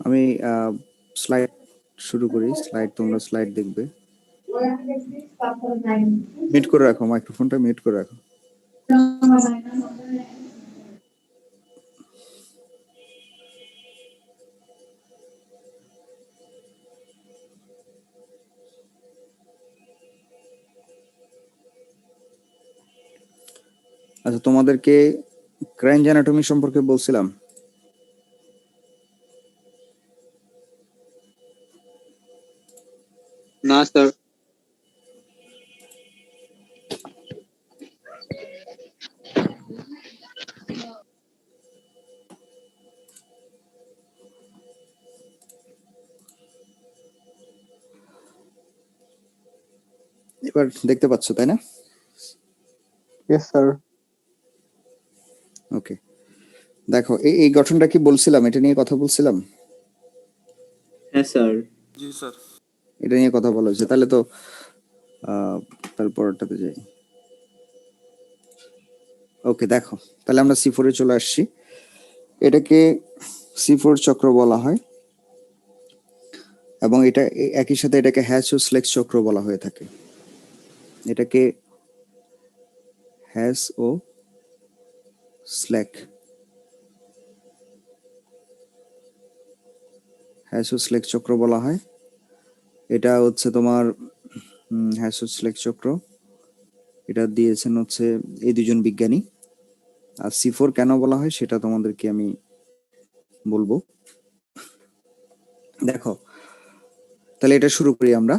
আমি স্লাইড শুরু করি। তোমরা স্লাইড দেখবে। মিউট করে রাখো, মাইক্রোফোনটা মিউট করে রাখো। আচ্ছা, তোমাদেরকে ক্রাইঞ্জ অ্যানাটমি সম্পর্কে বলছিলাম। না স্যার। এবার দেখতে পাচ্ছ, তাই না? Yes sir. ওকে, দেখো এই গঠনটা কি বলছিলাম, এটা নিয়ে কথা বলছিলাম। হ্যাঁ স্যার। জি স্যার। এটা নিয়ে কথা বলা হয়েছে, তাহলে তো তারপরটাতে যাই। ওকে, দেখো তাহলে আমরা C4 এ চলে আসছি। এটাকে C4 চক্র বলা হয় এবং এটা একই সাথে এটাকে হ্যাশ ও স্লেক্স চক্র বলা হয়ে থাকে। এটাকে হ্যাশ ও স্লেক চক্র বলা হয়। এটা হচ্ছে তোমার হ্যাশ ও স্লেক চক্র, এটা দিয়েছেন হচ্ছে এই দুজন বিজ্ঞানী। আর C4 কেন বলা হয় সেটা তোমাদেরকে আমি বলবো। দেখো তাহলে এটা শুরু করি আমরা।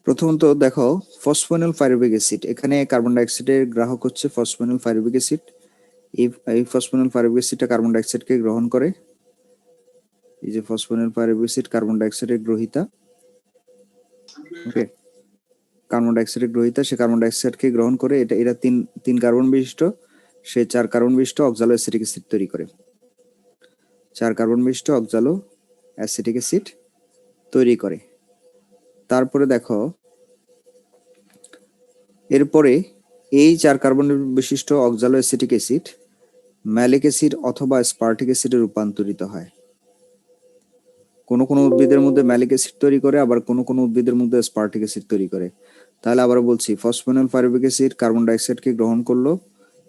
প্রথমত দেখো ফসফোনিল পাইরুভিক অ্যাসিড, এখানে কার্বন ডাই অক্সাইডের গ্রাহক হচ্ছে ফসফোনিল পাইরুভিক অ্যাসিড। এই ফসফোনিল পাইরুভিক অ্যাসিডটা কার্বন ডাই অক্সাইডকে গ্রহণ করে। এই যে ফসফোনিল পাইরুভিক অ্যাসিড কার্বন ডাই অক্সাইডের গ্রহীতা। ওকে, কার্বন ডাই অক্সাইডের গ্রহীতা, সে কার্বন ডাই অক্সাইডকে গ্রহণ করে এরা তিন কার্বন বিশিষ্ট, সে 4 কার্বন বিশিষ্ট অক্সালো অ্যাসিটিক অ্যাসিড তৈরি করে। 4 কার্বন বিশিষ্ট অক্সালো অ্যাসিটিক অ্যাসিড তৈরি করে। তারপরে দেখো এরপরে এই 4 কার্বন বিশিষ্ট অক্সালো অ্যাসিটিক অ্যাসিড ম্যালিক অ্যাসিড অথবা স্পার্টিক অ্যাসিডে রূপান্তরিত হয়। কোন কোন উদ্ভিদের মধ্যে ম্যালিক অ্যাসিড তৈরি করে, আবার কোন কোন উদ্ভিদের মধ্যে স্পার্টিক অ্যাসিড তৈরি করে। তাহলে আবার বলছি, ফসফোনিল পাইরুভিক অ্যাসিড কার্বন ডাই অক্সাইডকে গ্রহণ করলো,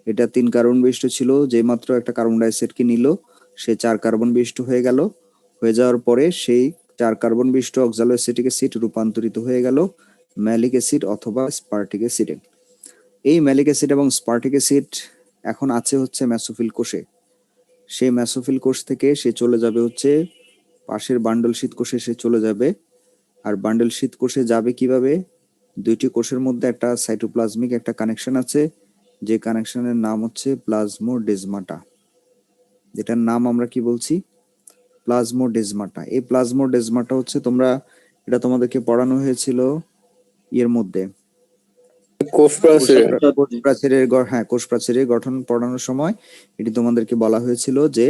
এটা 3 কার্বন বিশিষ্ট ছিল, যেই মাত্র একটা কার্বন ডাই অক্সাইডকে নিল সে 4 কার্বন বিশিষ্ট হয়ে গেল। হয়ে যাওয়ার পরে সেই 4 কার্বন বিশিষ্ট অক্সালো অ্যাসিটিক অ্যাসিড রূপান্তরিত হয়ে গেল ম্যালিক অ্যাসিড অথবা স্পার্টিক অ্যাসিডে। এই ম্যালিক অ্যাসিড এবং স্পার্টিক অ্যাসিড এখন আছে হচ্ছে মেসোফিল কোষে। সেই মেসোফিল কোষ থেকে সে চলে যাবে হচ্ছে পাশের বান্ডল শীত কোষে সে চলে যাবে। আর বান্ডল শীত কোষে যাবে কিভাবে? দুইটি কোষের মধ্যে একটা সাইটোপ্লাজমিক একটা কানেকশন আছে, যে কানেকশনের নাম হচ্ছে প্লাজমোডেজমাটা, যেটার নাম আমরা কি বলছি? প্লাজমোডেজমাটা। এই প্লাজমোডেজমাটা হচ্ছে এটা তোমাদেরকে পড়ানো হয়েছিল এর মধ্যে কোষ প্রাচীরের গঠন পড়ানোর সময় এটি তোমাদেরকে বলা হয়েছিল যে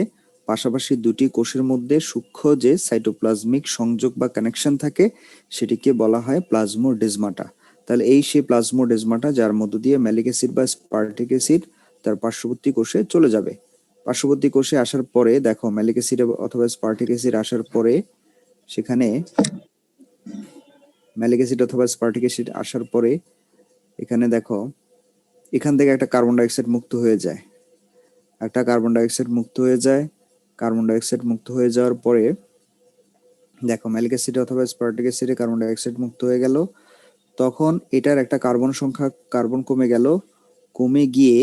পাশাপাশি দুটি কোষের মধ্যে সূক্ষ্ম যে সাইটোপ্লাজমিক সংযোগ বা কানেকশন থাকে সেটিকে বলা হয় প্লাজমোডেজমাটা। তাহলে এই সেই প্লাজমোডেজমাটা যার মধ্য দিয়ে ম্যালিক অ্যাসিড বা স্পার্টিক অ্যাসিড তার পার্শ্ববর্তী কোষে চলে যাবে। পার্শ্ববর্তী কোষে আসার পরে দেখো ম্যালিক অ্যাসিড অথবা স্পার্টিক অ্যাসিড আসার পরে সেখানে ম্যালিক অ্যাসিড অথবা স্পার্টিক অ্যাসিড আসার পরে এখানে দেখো এখান থেকে একটা কার্বন ডাই অক্সাইড মুক্ত হয়ে যায়। কার্বন ডাই অক্সাইড মুক্ত হয়ে যাওয়ার পরে দেখো ম্যালিক অ্যাসিড অথবা স্পার্টিক অ্যাসিডে কার্বন ডাই অক্সাইড মুক্ত হয়ে গেল, তখন এটার একটা কার্বন কমে গেল, কমে গিয়ে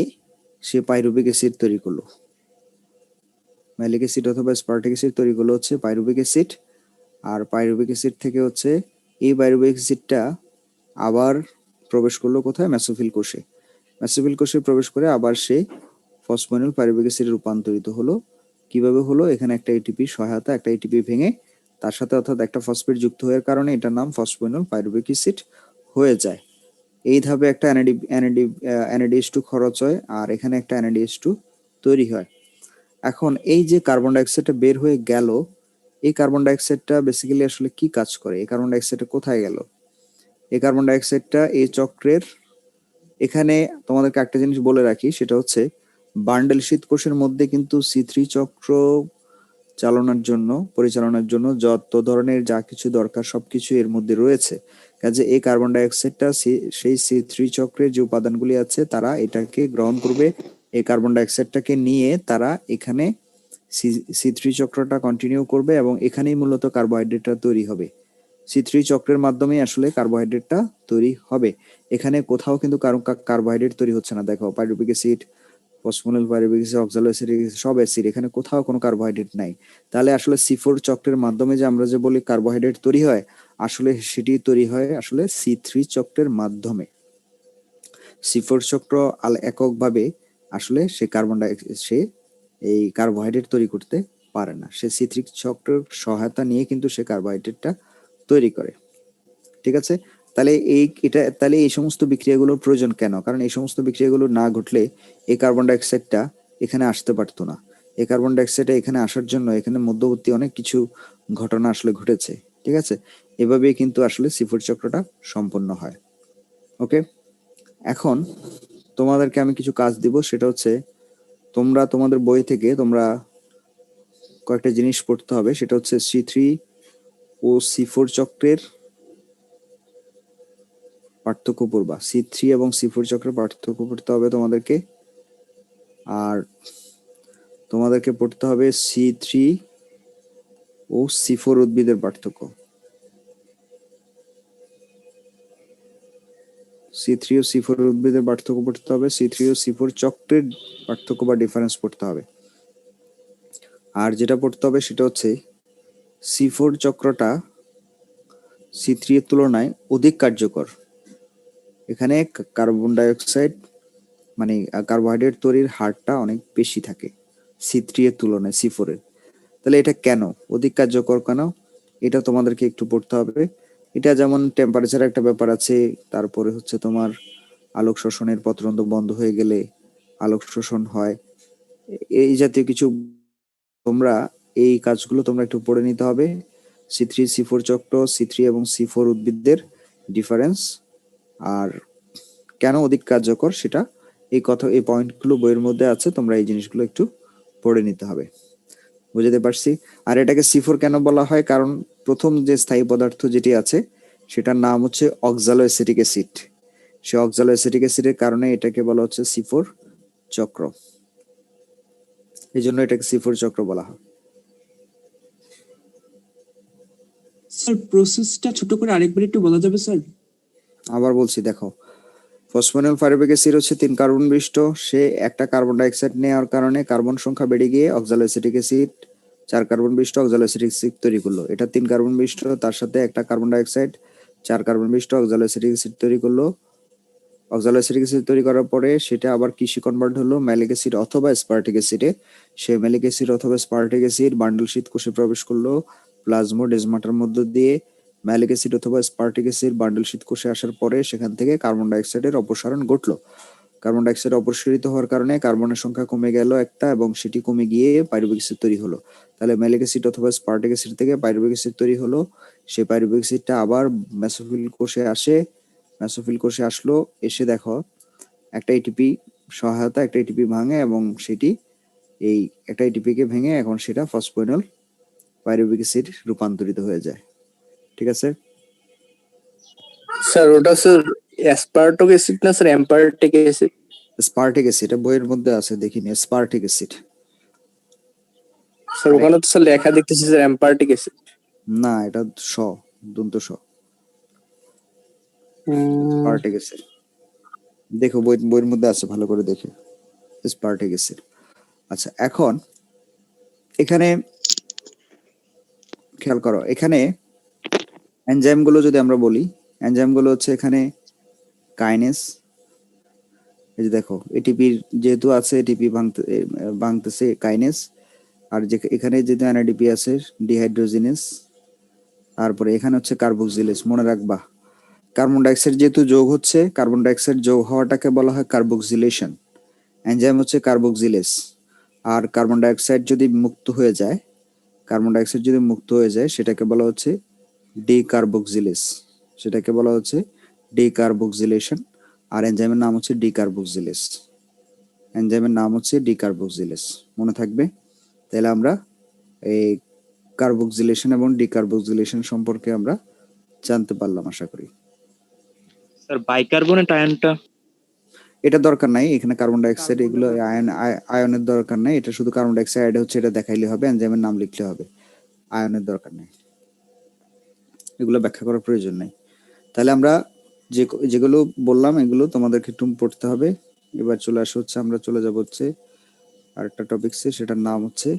সে পাইরুভিক অ্যাসিড তৈরি করলো। ম্যালিক অ্যাসিড অথবা স্পার্টিক অ্যাসিড তৈরি করলো হচ্ছে পাইরুভিক অ্যাসিড। আর পাইরুভিক অ্যাসিড থেকে হচ্ছে এই পাইরুভিক অ্যাসিডটা আবার প্রবেশ করলো কোথায়? মেসোফিল কোষে। মেসোফিল কোষে প্রবেশ করে আবার সে ফসফোনিল পাইরুভিক অ্যাসিডে রূপান্তরিত হলো, কিভাবে হলো? এখানে একটা এটিপি সহায়তা, একটা এটিপি ভেঙে তার সাথে অর্থাৎ একটা ফসফেট যুক্ত হওয়ার কারণে এটার নাম ফসফোনিল পাইরুভিক অ্যাসিড হয়ে যায়। এই ধাপে একটা NADH2 খরচ হয় আর এখানে একটা NADH2 তৈরি হয়। এখন এই যে কার্বন ডাইঅক্সাইডটা বের হয়ে গেল, এই কার্বন ডাইঅক্সাইডটা বেসিক্যালি আসলে কি কাজ করে? এই কার্বন ডাইঅক্সাইডটা কোথায় গেল? এই কার্বন ডাইঅক্সাইডটা এই চক্রের এখানে তোমাদেরকে একটা জিনিস বলে রাখি, সেটা হচ্ছে বান্ডেল শীত কোষের মধ্যে কিন্তু C3 চক্র পরিচালনার জন্য যত ধরনের যা কিছু দরকার সবকিছু এর মধ্যে রয়েছে। কাজে এই কার্বন ডাইঅক্সাইডটা সেই C3 চক্রের যে উপাদানগুলি আছে তারা এটাকে গ্রহণ করবে, এই কার্বন ডাইঅক্সাইডটাকে নিয়ে তারা এখানে C3 চক্রটা কন্টিনিউ করবে এবং এখানেই মূলত কার্বোহাইড্রেটটা তৈরি হবে। C3 চক্রের মাধ্যমে আসলে কার্বোহাইড্রেটটা তৈরি হবে। এখানে কোথাও কিন্তু কার্বোহাইড্রেট তৈরি হচ্ছে না। দেখো, pyruvic acid, phosphoenol pyruvic acid, oxaloacetic acid, সব অ্যাসিড, এখানে কোথাও কোনো কার্বোহাইড্রেট নাই। তাহলে আসলে C4 চক্রের মাধ্যমে যে আমরা যে বলি কার্বোহাইড্রেট তৈরি হয়, আসলে সেটি তৈরি হয় আসলে C3 চক্রের মাধ্যমে। C4 চক্র এককভাবে আসলে সে এই কার্বোহাইড্রেট তৈরি করতে পারে না। সে C3 চক্রের সহায়তা নিয়ে কিন্তু সে কার্বোহাইড্রেটটা তৈরি করে। ঠিক আছে? তাহলে এই সমস্ত বিক্রিয়াগুলোর প্রয়োজন কেন? কারণ এই সমস্ত বিক্রিয়াগুলো না ঘটলে এই কার্বন ডাইঅক্সাইডটা এখানে আসতে পারতো না। এই কার্বন ডাইঅক্সাইডটা এখানে আসার জন্য এখানে মধ্যবর্তী অনেক কিছু ঘটনা আসলে ঘটেছে। ঠিক আছে? এভাবেই কিন্তু আসলে C4 চক্রটা সম্পন্ন হয়। ওকে? এখন তোমাদেরকে আমি কিছু কাজ দিব, সেটা হচ্ছে তোমরা তোমাদের বই থেকে তোমরা কয়েকটা জিনিস পড়তে হবে, সেটা হচ্ছে C3 ও C4 চক্রের পার্থক্য পড়বা। C3 এবং C4 চক্রের পার্থক্য পড়তে হবে তোমাদেরকে। আর তোমাদেরকে পড়তে হবে C3 ও C4 উদ্ভিদের পার্থক্য। C3 ও C4 উদ্ভিদের পার্থক্য পড়তে হবে। C3 ও C4 চক্রের পার্থক্য বা ডিফারেন্স পড়তে হবে। আর যেটা পড়তে হবে সেটা হচ্ছে C4 চক্রটা C3 এর তুলনায় অধিক কার্যকর। এখানে কার্বন ডাইঅক্সাইড মানে কার্বোহাইড্রেট তৈরির হারটা অনেক বেশি থাকে C3 এর তুলনায় C4 এর। তাহলে এটা কেন অধিক কার্যকর কেন, এটা তোমাদেরকে একটু পড়তে হবে। এটা যেমন টেম্পারেচার একটা ব্যাপার আছে, তারপরে হচ্ছে তোমার আলোক শোষণের পত্ররন্ধ্র বন্ধ হয়ে গেলে আলোক শোষণ হয়, এই জাতীয় কিছু তোমরা এই কাজগুলো তোমরা একটু পড়ে নিতে হবে। C3 C4 চক্র, C3 এবং C4 উদ্ভিদদের ডিফারেন্স আর কেন অধিক কার্যকর সেটা এই পয়েন্টগুলো বইয়ের মধ্যে আছে, তোমরা এই জিনিসগুলো একটু পড়ে নিতে হবে। বুঝতে পারছি? আর এটাকে C4 কেন বলা হয়? কারণ প্রথম যে স্থায়ী পদার্থ যেটি আছে সেটার নাম হচ্ছে অক্সালো অ্যাসিটিক অ্যাসিড। সে অক্সালো অ্যাসিটিক অ্যাসিডের কারণে এটাকে বলা হচ্ছে C4 চক্র। এই জন্য এটাকে C4 চক্র বলা হয়। স্যার প্রসেসটা ছোট করে আরেকবার একটু বলা যাবে স্যার? আবার বলছি, দেখো, ফসফোনিল পাইরুভিক অ্যাসিড হচ্ছে 3 কার্বন বিশিষ্ট। সে একটা কার্বন ডাইঅক্সাইড নেওয়ার কারণে কার্বন সংখ্যা বেড়ে গিয়ে অক্সালো অ্যাসিটিক অ্যাসিড 4 কার্বন বিশিষ্ট অক্সালো অ্যাসিটিক অ্যাসিড তৈরি করলো। এটা 3 কার্বন বিশিষ্ট, তার সাথে একটা কার্বন ডাইঅক্সাইড 4 কার্বন বিশিষ্ট অক্সালো অ্যাসিটিক অ্যাসিড তৈরি করলো। অক্সালো অ্যাসিটিক অ্যাসিড তৈরি করার পরে সেটা আবার কিসে কনভার্ট হলো? ম্যালিক অ্যাসিড অথবা স্পার্টিক অ্যাসিডে। সে ম্যালিক অ্যাসিড অথবা স্পার্টিক অ্যাসিড বান্ডল শীত কোষে প্রবেশ করলো প্লাজমোডেজমাটার মধ্য দিয়ে। ম্যালিক অ্যাসিড অথবা স্পার্টিক অ্যাসিড বান্ডল শীত কোষে আসার পরে সেখান থেকে কার্বন ডাইঅক্সাইডের অপসারণ ঘটলো। কার্বন ডাইঅক্সাইড অপসারিত হওয়ার কারণে কার্বনের সংখ্যা কমে গেল একটা, এবং সেটি কমে গিয়ে পাইরুভিক অ্যাসিড তৈরি হলো। তাহলে ম্যালিক অ্যাসিড অথবা স্পার্টিক অ্যাসিড থেকে পাইরুভিক অ্যাসিড তৈরি হলো। সেই পাইরুভিক অ্যাসিডটা আবার মেসোফিল কোষে আসে। মেসোফিল কোষে আসলো, এসে দেখো একটা এটিপি সহায়তা একটা এটিপি ভাঙে এবং সেটি এই একটা এটিপি কে ভেঙে এখন সেটা ফসফোনিল পাইরুভিক অ্যাসিড রূপান্তরিত হয়ে যায়। ঠিক আছে? স্যার ওটা স্যার অ্যাসপার্টিক অ্যাসিড না স্যার অ্যাম্পার্টিক অ্যাসিড? স্পার্টিক অ্যাসিড, এটা বইয়ের মধ্যে আছে, দেখিনি স্পার্টিক অ্যাসিড। স্যার ওখানে তো স্যার লেখা দেখতেছি স্যার অ্যাম্পার্টিক অ্যাসিড। না, এটা দন্ত স্পার্টিক অ্যাসিড। দেখো বইয়ের মধ্যে আছে, ভালো করে দেখে স্পার্টিক অ্যাসিড। আচ্ছা, এখন এখানে খেয়াল করো, এখানে এনজাইম গুলো যদি আমরা বলি, এনজাইম গুলো হচ্ছে এখানে কাইনেস। এই যে দেখো, এটিপির যেহেতু আছে, এটিপি ভাঙতেছে কাইনেস, আর যে এখানে যেহেতু এনএডিপি আছে ডিহাইড্রোজিনেস, তারপরে এখানে হচ্ছে কার্বক্সিলেজ, মনে রাখবা কার্বন ডাইঅক্সাইড যেহেতু যোগ হচ্ছে, কার্বন ডাইঅক্সাইড যোগ হওয়াটাকে বলা হয় কার্বক্সিলেশন, এনজাইম হচ্ছে কার্বক্সিলেজ। আর কার্বন ডাইঅক্সাইড যদি মুক্ত হয়ে যায়, কার্বন ডাইঅক্সাইড যদি মুক্ত হয়ে যায় সেটাকে বলা হচ্ছে ডিকার্বক্সিলেজ, সেটাকে বলা হচ্ছে ডিকার্বক্সিলেশন। আর এনজাইমের নাম হচ্ছে ডিকার্বক্সিলেজ, এনজাইমের নাম হচ্ছে ডিকার্বক্সিলেজ, মনে থাকবে। তাহলে আমরা এই কার্বক্সিলেশন এবং ডিকার্বক্সিলেশন সম্পর্কে আমরা জানতে পারলাম আশা করি। স্যার বাইকার্বনেট আয়নটা এটা দরকার নাই, এখানে কার্বন ডাইঅক্সাইড এগুলো আয়নের দরকার নাই, এটা শুধু কার্বন ডাইঅক্সাইড হচ্ছে এটা দেখাইলে হবে, এনজাইমের নাম লিখলে হবে, আয়নের দরকার নেই, এগুলো ব্যাখ্যা করার প্রয়োজন নেই। তাহলে আমরা যেগুলো বললাম এগুলো তোমাদেরকে একটু পড়তে হবে। এবার চলে আসা হচ্ছে, আমরা চলে যাব হচ্ছে আরেকটা টপিকসে, সেটার নাম হচ্ছে,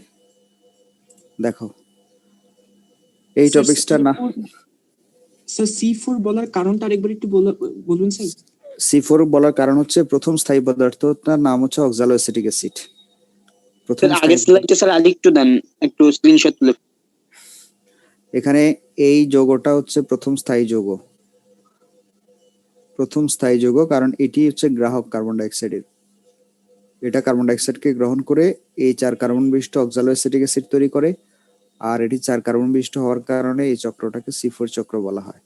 দেখো এই টপিকসটা না, স্যার C4 বলার কারণটা আরেকবার একটু বলবেন স্যার? C4 বলার কারণ হচ্ছে প্রথম স্থায়ী পদার্থটার নাম হচ্ছে অক্সালোঅ্যাসিটিক অ্যাসিড। প্রথম স্যার আগের স্লাইডটা স্যার আরেকটু দেন, একটু স্ক্রিনশট তুলে। এখানে এই যৌগটা হচ্ছে প্রথম স্থায়ী যৌগ, প্রথম স্থায়ী যৌগ, কারণ এটি হচ্ছে গ্রাহক কার্বন ডাইঅক্সাইডের। এটা কার্বন ডাইঅক্সাইডকে গ্রহণ করে এই 4 কার্বন বিশিষ্ট অক্সালোঅ্যাসিটিক অ্যাসিড তৈরি করে, আর এটি 4 কার্বন বিশিষ্ট হওয়ার কারণে এই চক্রটাকে C4 চক্র বলা হয়।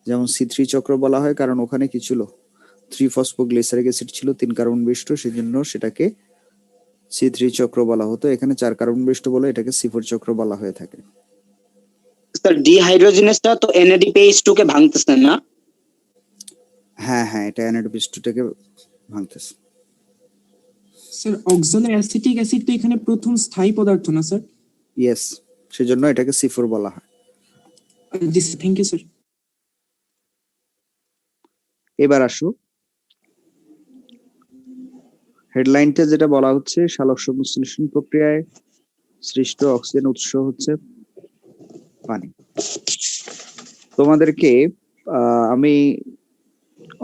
যেমন C3 চক্র বলা হয় কারণ ওখানে কি ছিল, 3 ফসফোগ্লিসারিক অ্যাসিড ছিল 3 কার্বন বিশিষ্ট, সেজন্য সেটাকে C3 চক্র বলা হতো। এখানে 4 কার্বন বিশিষ্ট বলে এটাকে C4 চক্র বলা হয়ে থাকে। স্যার ডিহাইড্রোজেনেসটা তো NADPH2 কে ভাঙতেছে না? হ্যাঁ হ্যাঁ, এটা NADPH2টাকে ভাঙতেছে। স্যার অক্সালো অ্যাসিটিক অ্যাসিড তো এখানে প্রথম স্থায়ী পদার্থ না স্যার? ইয়েস, সেজন্য এটাকে C4 বলা হয়। Thank you sir. এবার আসো হেডলাইনটা, যেটা বলা হচ্ছে সালোক সংশ্লেষণ প্রক্রিয়ায় সৃষ্ট অক্সিজেন উৎস হচ্ছে পানি। তোমাদেরকে আমি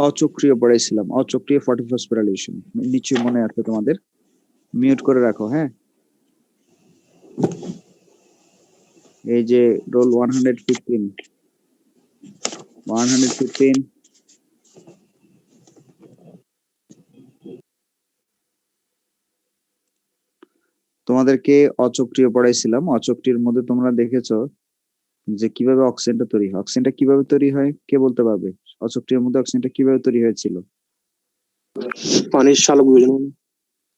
অচক্রিয় পড়াইছিলাম, অচক্রিয় ফসফোরাইলেশন নিশ্চয়ই মনে আছে তোমাদের, মিউট করে রাখো। হ্যাঁ, এই যে রোল 115 তোমাদেরকে অচক্রিয় পড়াইছিলাম। অচক্রিয়ের মধ্যে তোমরা দেখেছো যে কিভাবে অক্সিজেনটা তৈরি হয়। অক্সিজেনটা কিভাবে তৈরি হয় কে বলতে পারবে? অচক্রিয়ের মধ্যে অক্সিজেনটা কিভাবে তৈরি হয়েছিল? পানির সালোক বিভাজন।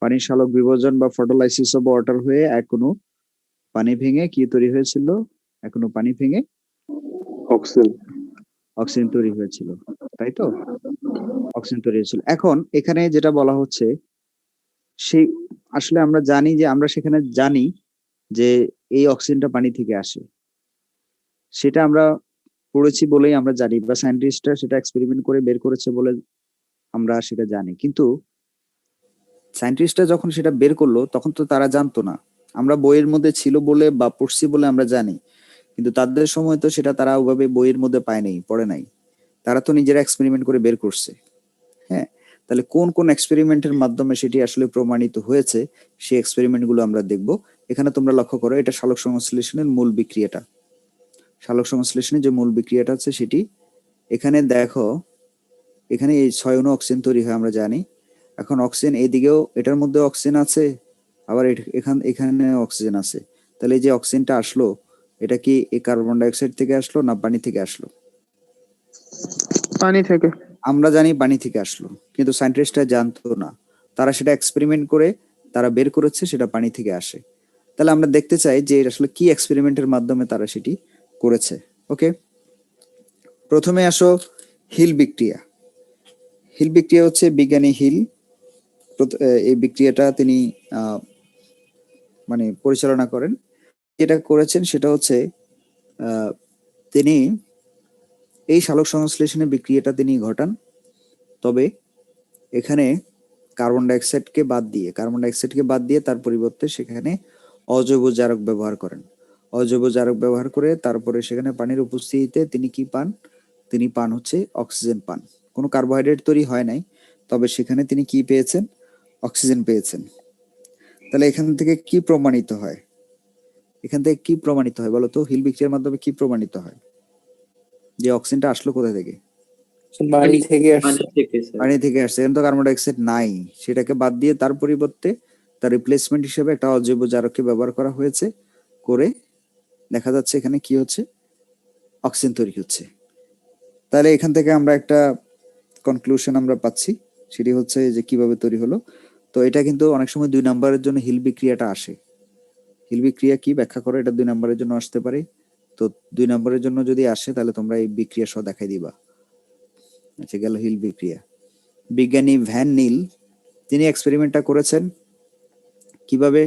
পানির সালোক বিভাজন বা ফটোলাইসিস অফ ওয়াটার হয়ে এক অণু পানি ভেঙে কি তৈরি হয়েছিল? এক অণু পানি ভেঙে অক্সিজেন। অক্সিজেন তৈরি হয়েছিল, তাই তো? অক্সিজেন তৈরি হয়েছিল। এখন এখানে যেটা বলা হচ্ছে, সেই আসলে আমরা জানি যে, আমরা সেখানে জানি যে এই অক্সিজেনটা পানি থেকে আসে, সেটা আমরা পড়েছি বলেই আমরা জানি, বা সায়েন্টিস্টরা সেটা এক্সপেরিমেন্ট করে বের করেছে বলে আমরা সেটা জানি। কিন্তু সায়েন্টিস্টরা যখন সেটা বের করলো তখন তো তারা জানতো না, আমরা বইয়ের মধ্যে ছিল বলে বা পড়ছি বলে আমরা জানি, কিন্তু তাদের সময় তো সেটা তারা ওভাবে বইয়ের মধ্যে পায় নাই, পড়ে নাই, তারা তো নিজেরা এক্সপেরিমেন্ট করে বের করছে। হ্যাঁ, তাহলে কোন কোন এক্সপেরিমেন্টের মাধ্যমে সেটি আসলে প্রমাণিত হয়েছে সেই এক্সপেরিমেন্ট গুলো আমরা দেখব। এখানে তোমরা লক্ষ্য করো, এটা সালোক সংশ্লেষণের মূল বিক্রিয়াটা, সালোক সংশ্লেষণের যে মূল বিক্রিয়াটা আছে সেটি এখানে দেখো। এখানে এই 6 অণু অক্সিজেন তৈরি হয় আমরা জানি। এখন অক্সিজেন এদিকেও, এটার মধ্যে অক্সিজেন আছে, আবার এখানে অক্সিজেন আছে। তাহলে এই যে অক্সিজেনটা আসলো, এটা কি এই কার্বন ডাইঅক্সাইড থেকে আসলো না পানি থেকে আসলো? পানি থেকে। আমরা জানি পানি থেকে আসলো, কিন্তু সায়েন্টিস্টরা জানতো না, তারা সেটা এক্সপেরিমেন্ট করে তারা বের করেছে সেটা পানি থেকে আসে। তাহলে আমরা দেখতে চাই যে আসলে কি এক্সপেরিমেন্টের মাধ্যমে তারা সেটি করেছে। ওকে, প্রথমে আসো হিল বিক্রিয়া। হিল বিক্রিয়া হচ্ছে বিজ্ঞানী হিল, এই বিক্রিয়াটা তিনি মানে পরিচালনা করেন। যেটা করেছেন সেটা হচ্ছে তিনি এই সালোক সংশ্লেষণের বিক্রিয়াটা তিনি ঘটান, তবে এখানে কার্বন ডাইঅক্সাইডকে বাদ দিয়ে তার পরিবর্তে সেখানে অজৈব জারক ব্যবহার করেন। অজৈব জারক ব্যবহার করে তারপরে সেখানে পানির উপস্থিতিতে তিনি কি পান? তিনি পান হচ্ছে অক্সিজেন পান। কোনো কার্বোহাইড্রেট তৈরি হয় নাই, তবে সেখানে তিনি কি পেয়েছেন? অক্সিজেন পেয়েছেন। তাহলে এখান থেকে কি প্রমাণিত হয়? এখান থেকে কি প্রমাণিত হয় বলো তো? হিল বিক্রিয়ার মাধ্যমে কি প্রমাণিত হয় যে অক্সিজেনটা আসলো কোথা থেকে? বাড়ি থেকে আসছে। পানি থেকে আসছে। এখানে তো কার্বন ডাইঅক্সাইড নাই, সেটাকে বাদ দিয়ে তার পরিবর্তে তার রিপ্লেসমেন্ট হিসেবে একটা অজৈব জারককে ব্যবহার করা হয়েছে, করে দেখা যাচ্ছে এখানে কি হচ্ছে, অক্সিজেন তৈরি হচ্ছে। তাহলে এখান থেকে আমরা একটা কনক্লুশন আমরা পাচ্ছি, সেটি হচ্ছে যে কিভাবে তৈরি হলো। তো এটা কিন্তু অনেক সময় 2 নম্বরের জন্য হিল বিক্রিয়াটা আসে। হিল বিক্রিয়া কি ব্যাখ্যা করো, এটা 2 নম্বরের জন্য আসতে পারে। তো 2 নম্বরের জন্য যদি আসে তাহলে তোমরা এই বিক্রিয়া সহ দেখাই দিবা। আচ্ছা, গেল হিল বিক্রিয়া। বিজ্ঞানী ভ্যান নিল তিনি এক্সপেরিমেন্টটা করেছেন কিভাবে?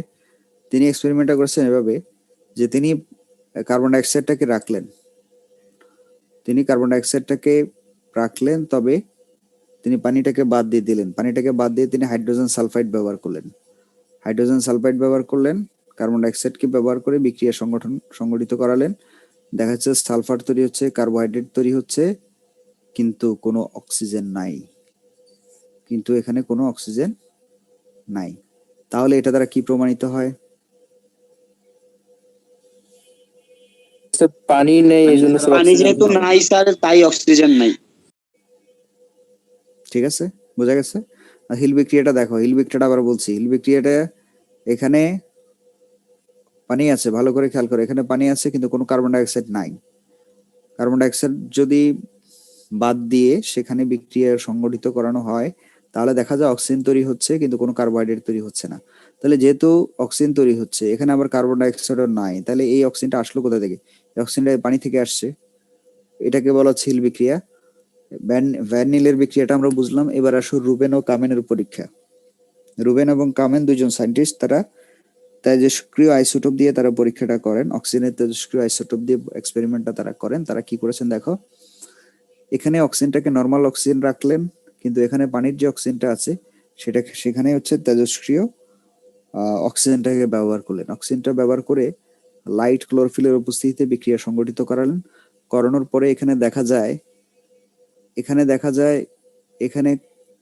তিনি এক্সপেরিমেন্টটা করেছেন এভাবে যে তিনি কার্বন ডাইঅক্সাইডটাকে রাখলেন, তবে তিনি পানিটাকে বাদ দিয়ে দিলেন। পানিটাকে বাদ দিয়ে তিনি হাইড্রোজেন সালফাইড ব্যবহার করলেন। কার্বন ডাইঅক্সাইডকে ব্যবহার করে বিক্রিয়া সংগঠিত করালেন। দেখা যাচ্ছে সালফার তৈরি হচ্ছে, কার্বোহাইড্রেট তৈরি হচ্ছে, কিন্তু কোনো অক্সিজেন নাই। তাহলে এটা দ্বারা কি প্রমাণিত হয়? স্যার পানি নেই, এই জন্য স্যার পানি অক্সিজেন যেহেতু নাই স্যার, তাই অক্সিজেন নাই। ঠিক আছে, বোঝা গেছে। আর হিল বিক্রিয়াটা দেখো, হিল বিক্রিয়াটা আবার বলছি, হিল বিক্রিয়াটা এখানে পানি আছে, ভালো করে খেয়াল করো, এখানে পানি আছে কিন্তু কোনো কার্বন ডাইঅক্সাইড নাই। কার্বন ডাইঅক্সাইড যদি বাদ দিয়ে সেখানে বিক্রিয়া সংগঠিত করানো হয় তাহলে দেখা যায় অক্সিজেন তৈরি হচ্ছে কিন্তু কোনো কার্বোহাইড্রেট তৈরি হচ্ছে না। তাহলে যেহেতু অক্সিজেন তৈরি হচ্ছে, এখানে আবার কার্বন ডাইঅক্সাইডও নাই, তাহলে এই অক্সিজেনটা আসলো কোথা থেকে? এই অক্সিজেনটা পানি থেকে আসছে। এটাকে বলা হচ্ছে হিল বিক্রিয়া। ভ্যান নিলের বিক্রিয়াটা আমরা বুঝলাম। এবার আসো রুবেন ও কামেনের পরীক্ষা। রুবেন এবং কামেন দুইজন সায়েন্টিস্ট, তারা তেজস্ক্রিয় আইসোটোপ দিয়ে তারা পরীক্ষাটা করেন। অক্সিজেনের তেজস্ক্রিয় আইসোটোপ দিয়ে এক্সপেরিমেন্টটা তারা করেন। তারা কি করেছেন দেখো, এখানে অক্সিজেনটাকে নর্মাল অক্সিজেন রাখলেন, কিন্তু এখানে পানির যে অক্সিজেনটা আছে সেখানে হচ্ছে তেজস্ক্রিয় অক্সিজেনটাকে ব্যবহার করলেন। অক্সিজেনটা ব্যবহার করে লাইট ক্লোরোফিলের উপস্থিতিতে বিক্রিয়া সংগঠিত করালেন। করানোর পরে এখানে দেখা যায়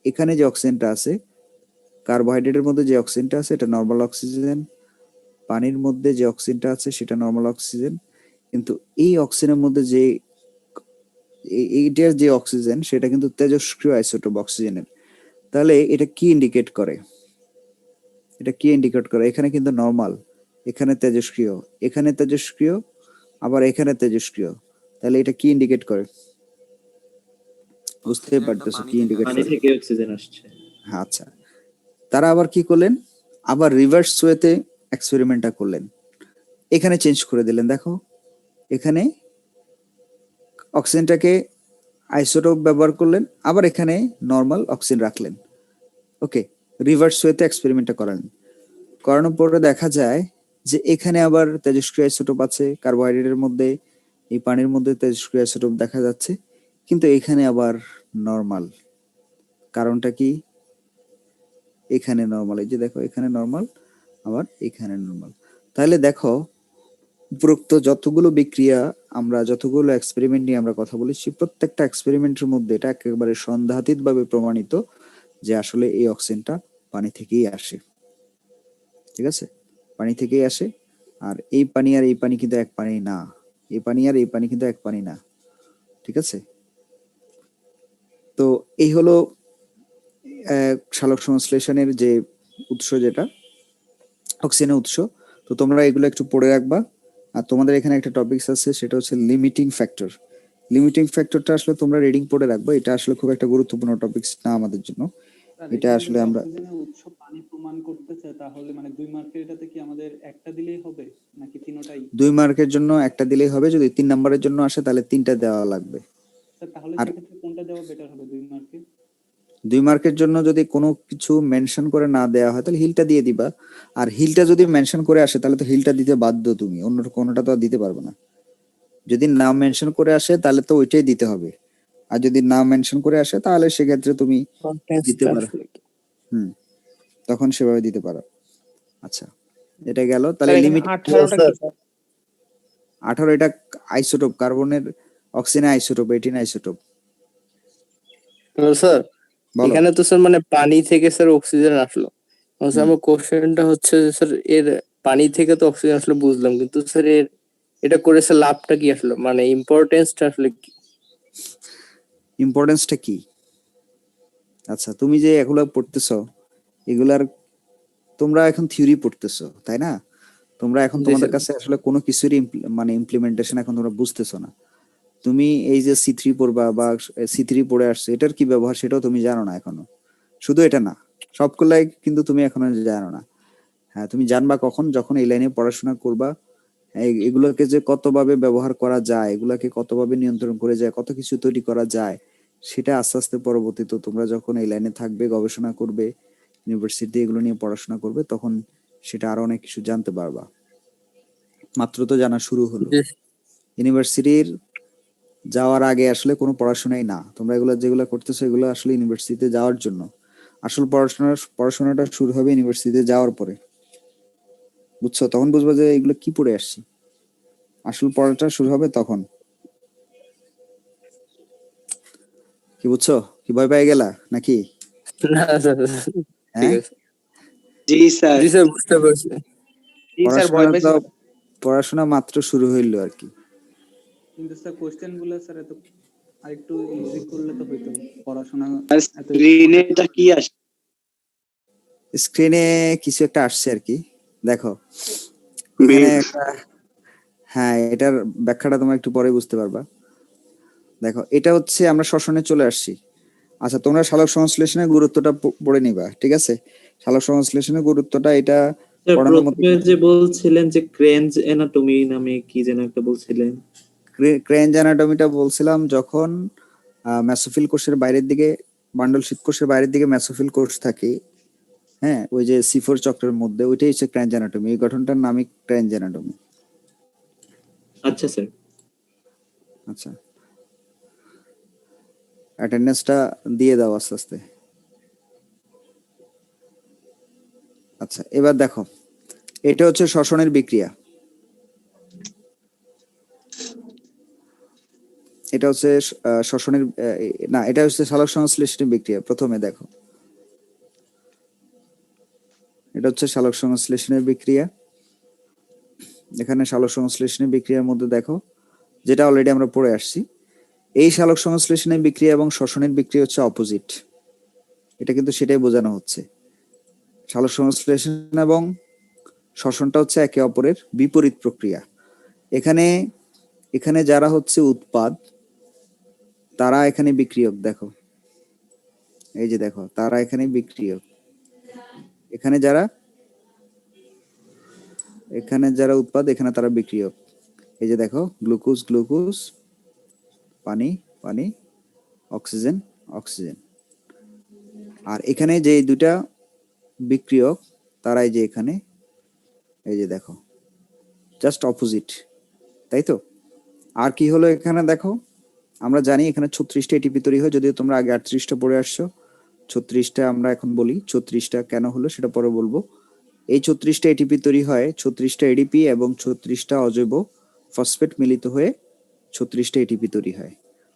এখানে যে অক্সিজেনটা আছে, কার্বোহাইড্রেটের মধ্যে যে অক্সিজেনটা আছে এটা নর্মাল অক্সিজেন, পানির মধ্যে যে অক্সিজেনটা আছে সেটা নর্মাল অক্সিজেন, কিন্তু এই অক্সিজেনের মধ্যে যে এইটার যে অক্সিজেন সেটা কিন্তু তেজস্ক্রিয় আইসোটোপ অক্সিজেনের। তাহলে এটা কি ইন্ডিকেট করে? এখানে কিন্তু নর্মাল, এখানে তেজস্ক্রিয়, আবার এখানে তেজস্ক্রিয়। তাহলে এটা কি ইন্ডিকেট করে? বুঝতে পারতেছো কি ইন্ডিকেট করে? থেকে অক্সিজেন আসছে। হ্যাঁ, আচ্ছা। তারা আবার কি করলেন, আবার রিভার্স ওয়েতে এক্সপেরিমেন্টটা করলেন। এখানে চেঞ্জ করে দিলেন। দেখো এখানে অক্সিজেনটাকে আইসোটোপ ব্যবহার করলেন, আবার এখানে নর্মাল অক্সিজেন রাখলেন। ওকে, রিভার্স ওয়েতে এক্সপেরিমেন্টটা করানোর পরে দেখা যায় যে এখানে আবার তেজস্ক্রিয় আইসোটোপ আছে, কার্বোহাইড্রেটের মধ্যে, এই পানির মধ্যে তেজস্ক্রিয় আইসোটোপ দেখা যাচ্ছে, কিন্তু এখানে আবার নর্মাল। কারণটা কি? এখানে নর্মাল, এই যে দেখো এখানে নর্মাল, আবার এখানে নর্মাল। তাহলে দেখো উপরোক্ত যতগুলো বিক্রিয়া, আমরা যতগুলো এক্সপেরিমেন্ট নিয়ে আমরা কথা বলেছি, প্রত্যেকটা এক্সপেরিমেন্টের মধ্যে এটা একেবারে সন্দেহাতীতভাবে প্রমাণিত যে আসলে এই অক্সিজেনটা পানি থেকেই আসে। ঠিক আছে, পানি থেকেই আসে। আর এই পানি আর এই পানি কিন্তু এক পানি না, এই পানি আর এই পানি কিন্তু এক পানি না। ঠিক আছে, তো এই হলো সালোক সংশ্লেষণের যে উৎস, যেটা অক্সিজেনের উৎস। তো তোমরা এগুলো একটু পড়ে রাখবা। আর তোমাদের এখানে একটা টপিকস আছে, সেটা হচ্ছে লিমিটিং ফ্যাক্টর। লিমিটিং ফ্যাক্টরটা আসলে তোমরা রিডিং পড়ে রাখবা। এটা আসলে খুব একটা গুরুত্বপূর্ণ টপিকস না আমাদের জন্য। এটা আসলে আমরা উৎস পানি প্রমাণ করতেছে, তাহলে মানে 2 মার্কের এটাতে কি আমাদের একটা দিলেই হবে নাকি তিনটাই? 2 মার্কের জন্য একটা দিলেই হবে, যদি 3 নম্বরের জন্য আসে তাহলে 3টা দেওয়া লাগবে। স্যার তাহলে আর সেক্ষেত্রে কোনটা দেওয়া বেটার হবে 2 মার্কে? 2 মার্কের জন্য যদি কোনো কিছু মেনশন করে না দেওয়া হয় তাহলে হিলটা দিয়ে দিবা। আর হিলটা যদি মেনশন করে আসে তাহলে তো হিলটা দিতে বাধ্য তুমি, অন্য কোনোটা তো আর দিতে পারবে না। যদি না মেনশন করে আসে তাহলে তো ওইটাই দিতে হবে, আর যদি না মেনশন করে আসে তাহলে সেক্ষেত্রে তুমি দিতে পারো, তখন সেভাবে দিতে পারো। আচ্ছা, এটা গেল। তাহলে লিমিট 18 এটা আইসোটোপ, কার্বনের অক্সিজেনের আইসোটোপ, 18 আইসোটোপ। স্যার বলো। এখানে তো স্যার মানে পানি থেকে স্যার অক্সিজেন আসলো। স্যার আমার কোশ্চেনটা হচ্ছে যে স্যার এর পানি থেকে তো অক্সিজেন আসলে বুঝলাম, কিন্তু স্যার এটা করেছে লাভটা কি আসলে, মানে ইম্পর্টেন্সটা আসলে কি? ইম্পর্টেন্সটা কি? আচ্ছা, তুমি যে এগুলো পড়তেছো, এগুলার তোমরা এখন থিওরি পড়তেছো, তাই না? তোমরা এখন জি তোমাদের স্যার। কাছে আসলে কোনো কিছুরই মানে ইমপ্লিমেন্টেশন এখন তোমরা বুঝতেছো না। তুমি এই যে সি3 পড়বা বা সি3 পড়ে আসছো, এটার কি ব্যবহার সেটাও তুমি জানো না এখনো। শুধু এটা না, সবগুলাই কিন্তু তুমি এখনো জানো না। হ্যাঁ, তুমি জানবা কখন? যখন এই লাইনে পড়াশোনা করবা। এগুলোকে যে কতভাবে ব্যবহার করা যায়, এগুলাকে কতভাবে নিয়ন্ত্রণ করে যায়, কত কিছু তৈরি করা যায়, সেটা আস্তে আস্তে পরবর্তীতে তোমরা যখন এই লাইনে থাকবে, গবেষণা করবে, ইউনিভার্সিটি এগুলো নিয়ে পড়াশোনা করবে, তখন সেটা আরো অনেক কিছু জানতে পারবা। মাত্র তো জানা শুরু হলো। জি ইউনিভার্সিটির যাওয়ার আগে আসলে কোনো পড়াশোনাই না। তোমরা এগুলো যেগুলো করতেছো, এগুলো আসলে ইউনিভার্সিটিতে যাওয়ার জন্য। আসল পড়াশোনাটা শুরু হবে ইউনিভার্সিটিতে যাওয়ার পরে, বুঝছো? তখন বুঝবো যে এগুলো কি পড়ে আসছি। আসল পড়াটা শুরু হবে তখন। কি বুঝছো? কি ভয় পেয়ে গেলা নাকি? না স্যার, ঠিক হ্যাঁ, আছে। জি স্যার। জি স্যার, বুঝতে পারছি। পড়াশোনা মাত্র শুরু হইলো আর কি। কিন্তু স্যার কোশ্চেন গুলো স্যার এত আরেকটু ইজি করলে তো হইতো, পড়াশোনা এত স্ক্রিনে এটা কি আসে? স্ক্রিনে কিছু একটা আসছে আর কি, দেখো এখানে একটা। হ্যাঁ, এটার ব্যাখ্যাটা তোমরা একটু পরে বুঝতে পারবা। দেখো, এটা হচ্ছে আমরা শ্বসনে চলে আসছি। আচ্ছা, তোমরা সালোক সংশ্লেষণের গুরুত্বটা পড়ে নিবা, ঠিক আছে? সালোক সংশ্লেষণের গুরুত্বটা এটা স্যার পড়ানোর মধ্যে প্রথমে যে বলছিলেন যে ক্রেঞ্জ অ্যানাটমি নামে কি যেন একটা বলছিলেন। ক্রেঞ্জ অ্যানাটমিটা বলছিলাম যখন মেসোফিল কোষের বাইরের দিকে, বান্ডল শীত কোষের বাইরের দিকে মেসোফিল কোষ থাকে। হ্যাঁ, ওই যে C4 চক্রের মধ্যে, ওইটাই হচ্ছে ক্রেঞ্জ অ্যানাটমি। এই গঠনটার নামই ক্রেঞ্জ অ্যানাটমি। আচ্ছা স্যার। আচ্ছা, অ্যাটেন্ডেন্সটা দিয়ে দাও আস্তে আস্তে। আচ্ছা, এবার দেখো, এটা হচ্ছে শ্বসনের বিক্রিয়া। এটা হচ্ছে শ্বসনের না, এটা হচ্ছে সালোক সংশ্লেষণের বিক্রিয়া। প্রথমে দেখো, এটা হচ্ছে সালোক সংশ্লেষণের বিক্রিয়া। এখানে সালোক সংশ্লেষণের বিক্রিয়ার মধ্যে দেখো, যেটা অলরেডি আমরা পড়ে আসছি, এই সালোক সংশ্লেষণের বিক্রিয়া এবং শ্বসনের বিক্রিয়া হচ্ছে অপোজিট। এটা কিন্তু সেটাই বোঝানো হচ্ছে। সালোক সংশ্লেষণ এবং শ্বসনটা হচ্ছে একে অপরের বিপরীত প্রক্রিয়া। এখানে এখানে যারা হচ্ছে উৎপাদ, তারা এখানে বিক্রিয়ক। দেখো, এই যে দেখো, তারা এখানে বিক্রিয়ক। এখানে যারা উৎপাদ, এখানে তারা বিক্রিয়ক। এই যে দেখো, গ্লুকোজ গ্লুকোজ, পানি পানি, অক্সিজেন অক্সিজেন। আর এখানে যে দুটা বিক্রিয়ক, তারা এই যে এখানে, এই যে দেখো, জাস্ট অপোজিট, তাই তো? আর কি হলো এখানে দেখো, আমরা জানি এখানে 36টা এটিপি তৈরি হয়, যদিও তোমরা আগে 38টা পড়ে আসছো। 36টা আমরা এখন বলি, 36টা কেন হলো সেটা পরে বলবো। এই 36টা এটিপি তৈরি হয়, 36টা এডিপি এবং 36টা অজৈব ফসফেট মিলিত হয়ে 36টা এটিপি তৈরি হয়।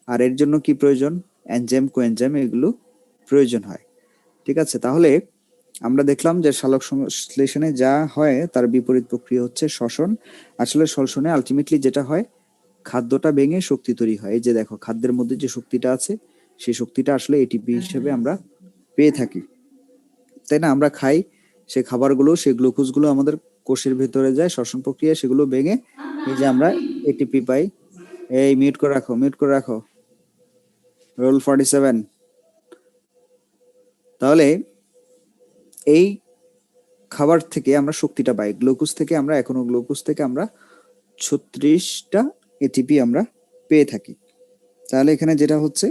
আর এর জন্য কি প্রয়োজন? এনজাইম, কোএনজাইম, এগুলো প্রয়োজন হয়। ঠিক আছে, তাহলে আমরা দেখলাম যে সালোক সংশ্লেষণে যা হয় তার বিপরীত প্রক্রিয়া হচ্ছে শ্বসন। আসলে শ্বসনে আলটিমেটলি যেটা হয়, খাদ্যটা ভেঙে শক্তি তৈরি হয়। এই যে দেখো, খাদ্যের মধ্যে যে শক্তিটা আছে, সেই শক্তিটা আসলে এটিপি হিসেবে আমরা পেয়ে থাকি, তাই না? আমরা খাই, সেই খাবারগুলো, সেই গ্লুকোজগুলো আমাদের কোষের ভেতরে যায়, শ্বসন প্রক্রিয়া সেগুলো ভেঙে এই যে আমরা এটিপি পাই। এই মিউট করে রাখো, মিউট করে রাখো, রোল 47। তাহলে এই খাবার থেকে আমরা শক্তিটা পাই, গ্লুকোজ থেকে আমরা, এখনো গ্লুকোজ থেকে আমরা 36টা এটিপি আমরা পেয়ে থাকি। তাহলে এখানে যেটা হচ্ছে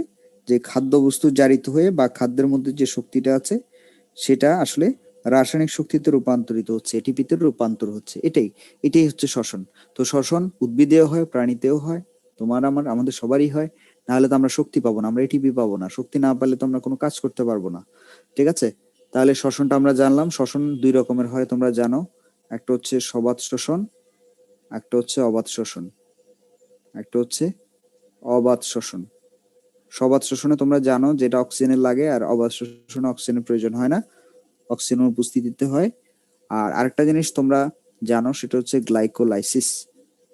যে খাদ্যবস্তু জারিত হয়ে বা খাদ্যের মধ্যে যে শক্তিটা আছে, সেটা আসলে রাসায়নিক শক্তিতে রূপান্তরিত হচ্ছে, এটিপিতে রূপান্তর হচ্ছে। এটাই হচ্ছে শ্বসন। তো শ্বসন উদ্ভিদেও হয়, প্রাণীতেও হয়, তোমার আমাদের সবারই হয়। নাহলে তো আমরা শক্তি পাবো না, আমরা এটিপি পাবো না। শক্তি না পেলে তো আমরা কোনো কাজ করতে পারবো না। ঠিক আছে, তাহলে শ্বসনটা আমরা জানলাম। শ্বসন দুই রকমের হয় তোমরা জানো, একটা হচ্ছে সবাত শোষণ, একটা হচ্ছে অবাত শোষণ, একটা হচ্ছে অবাত শোষণ। সবাত শোষণে তোমরা জানো যেটা অক্সিজেনের লাগে, আর অবাত শোষণে অক্সিজেনের প্রয়োজন হয় না, অক্সিজেনের উপস্থিতিতে হয়। আর আরেকটা জিনিস তোমরা জানো, সেটা হচ্ছে গ্লাইকোলাইসিস।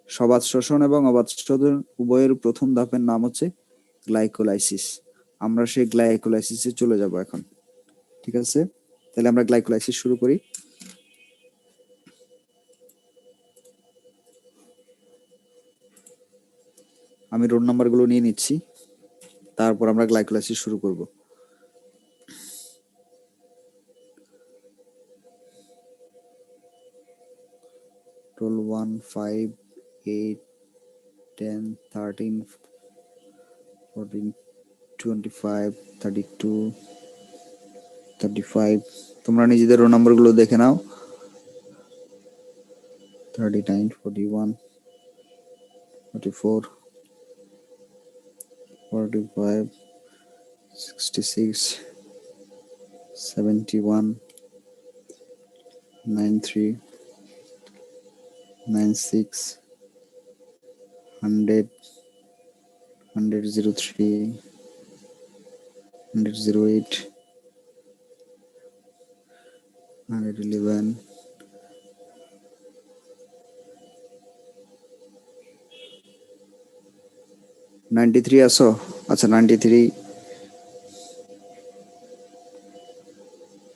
সবাত শোষণ এবং অবাত শোষণ উভয়ের প্রথম ধাপের নাম হচ্ছে গ্লাইকোলাইসিস। আমরা সেই গ্লাইকোলাইসিসে চলে যাব এখন, ঠিক আছে? তাহলে আমরা গ্লাইকোলাইসিস শুরু করি। আমি রোল নাম্বারগুলো নিয়ে নিচ্ছি, তারপর আমরা গ্লাইকোলাইসিস শুরু করব। রোল 1, 5, 8, 10, 13, 14, 25, 32, 35। তোমরা নিজেদের রোল নাম্বারগুলো দেখে নাও। 39, 41, 44, 45, 66, 71, 93, 96, 100, 103, 108, 111, 93 আসো? আচ্ছা 93,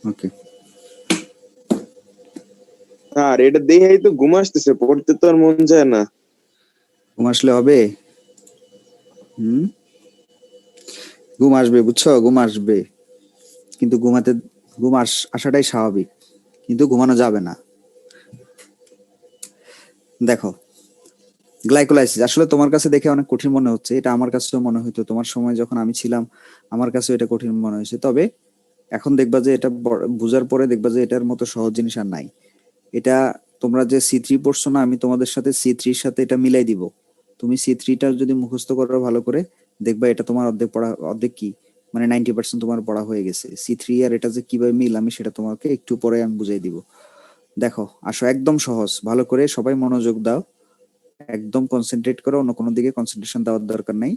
ওকে। আর এটা দেখেই তো ঘুম আসতেছে, পড়তে তো আর মন যায় না। ঘুম আসলে হবে? ঘুম আসবে, বুঝছো? ঘুম আসবে, কিন্তু ঘুম আসাটাই স্বাভাবিক, কিন্তু ঘুমানো যাবে না। দেখো, গ্লাইকোলাইসিস আসলে তোমার কাছে দেখে অনেক কঠিন মনে হচ্ছে, এটা আমার কাছেও মনে হতো তোমার সময় যখন আমি ছিলাম, আমার কাছেও এটা কঠিন মনে হয়েছে। তবে এখন দেখবা যে এটা বুঝার পরে দেখবা যে এটার মতো সহজ জিনিস আর নাই। এটা তোমরা যে C3 পড়ছো না, আমি তোমাদের সাথে C3 এর সাথে এটা মিলাই দিব। তুমি C3টা যদি মুখস্থ করো ভালো করে, দেখবা এটা তোমার অর্ধেক কি মানে 90% তোমার পড়া হয়ে গেছে। C3 আর এটা যে কিভাবে মিল, আমি সেটা তোমাকে একটু পরে আমি বুঝাই দিব। দেখো আসো, একদম সহজ, ভালো করে সবাই মনোযোগ দাও, একদম কনসেন্ট্রেট করো, অন্য কোনো দিকে কনসেন্ট্রেশন দেওয়ার দরকার নাই,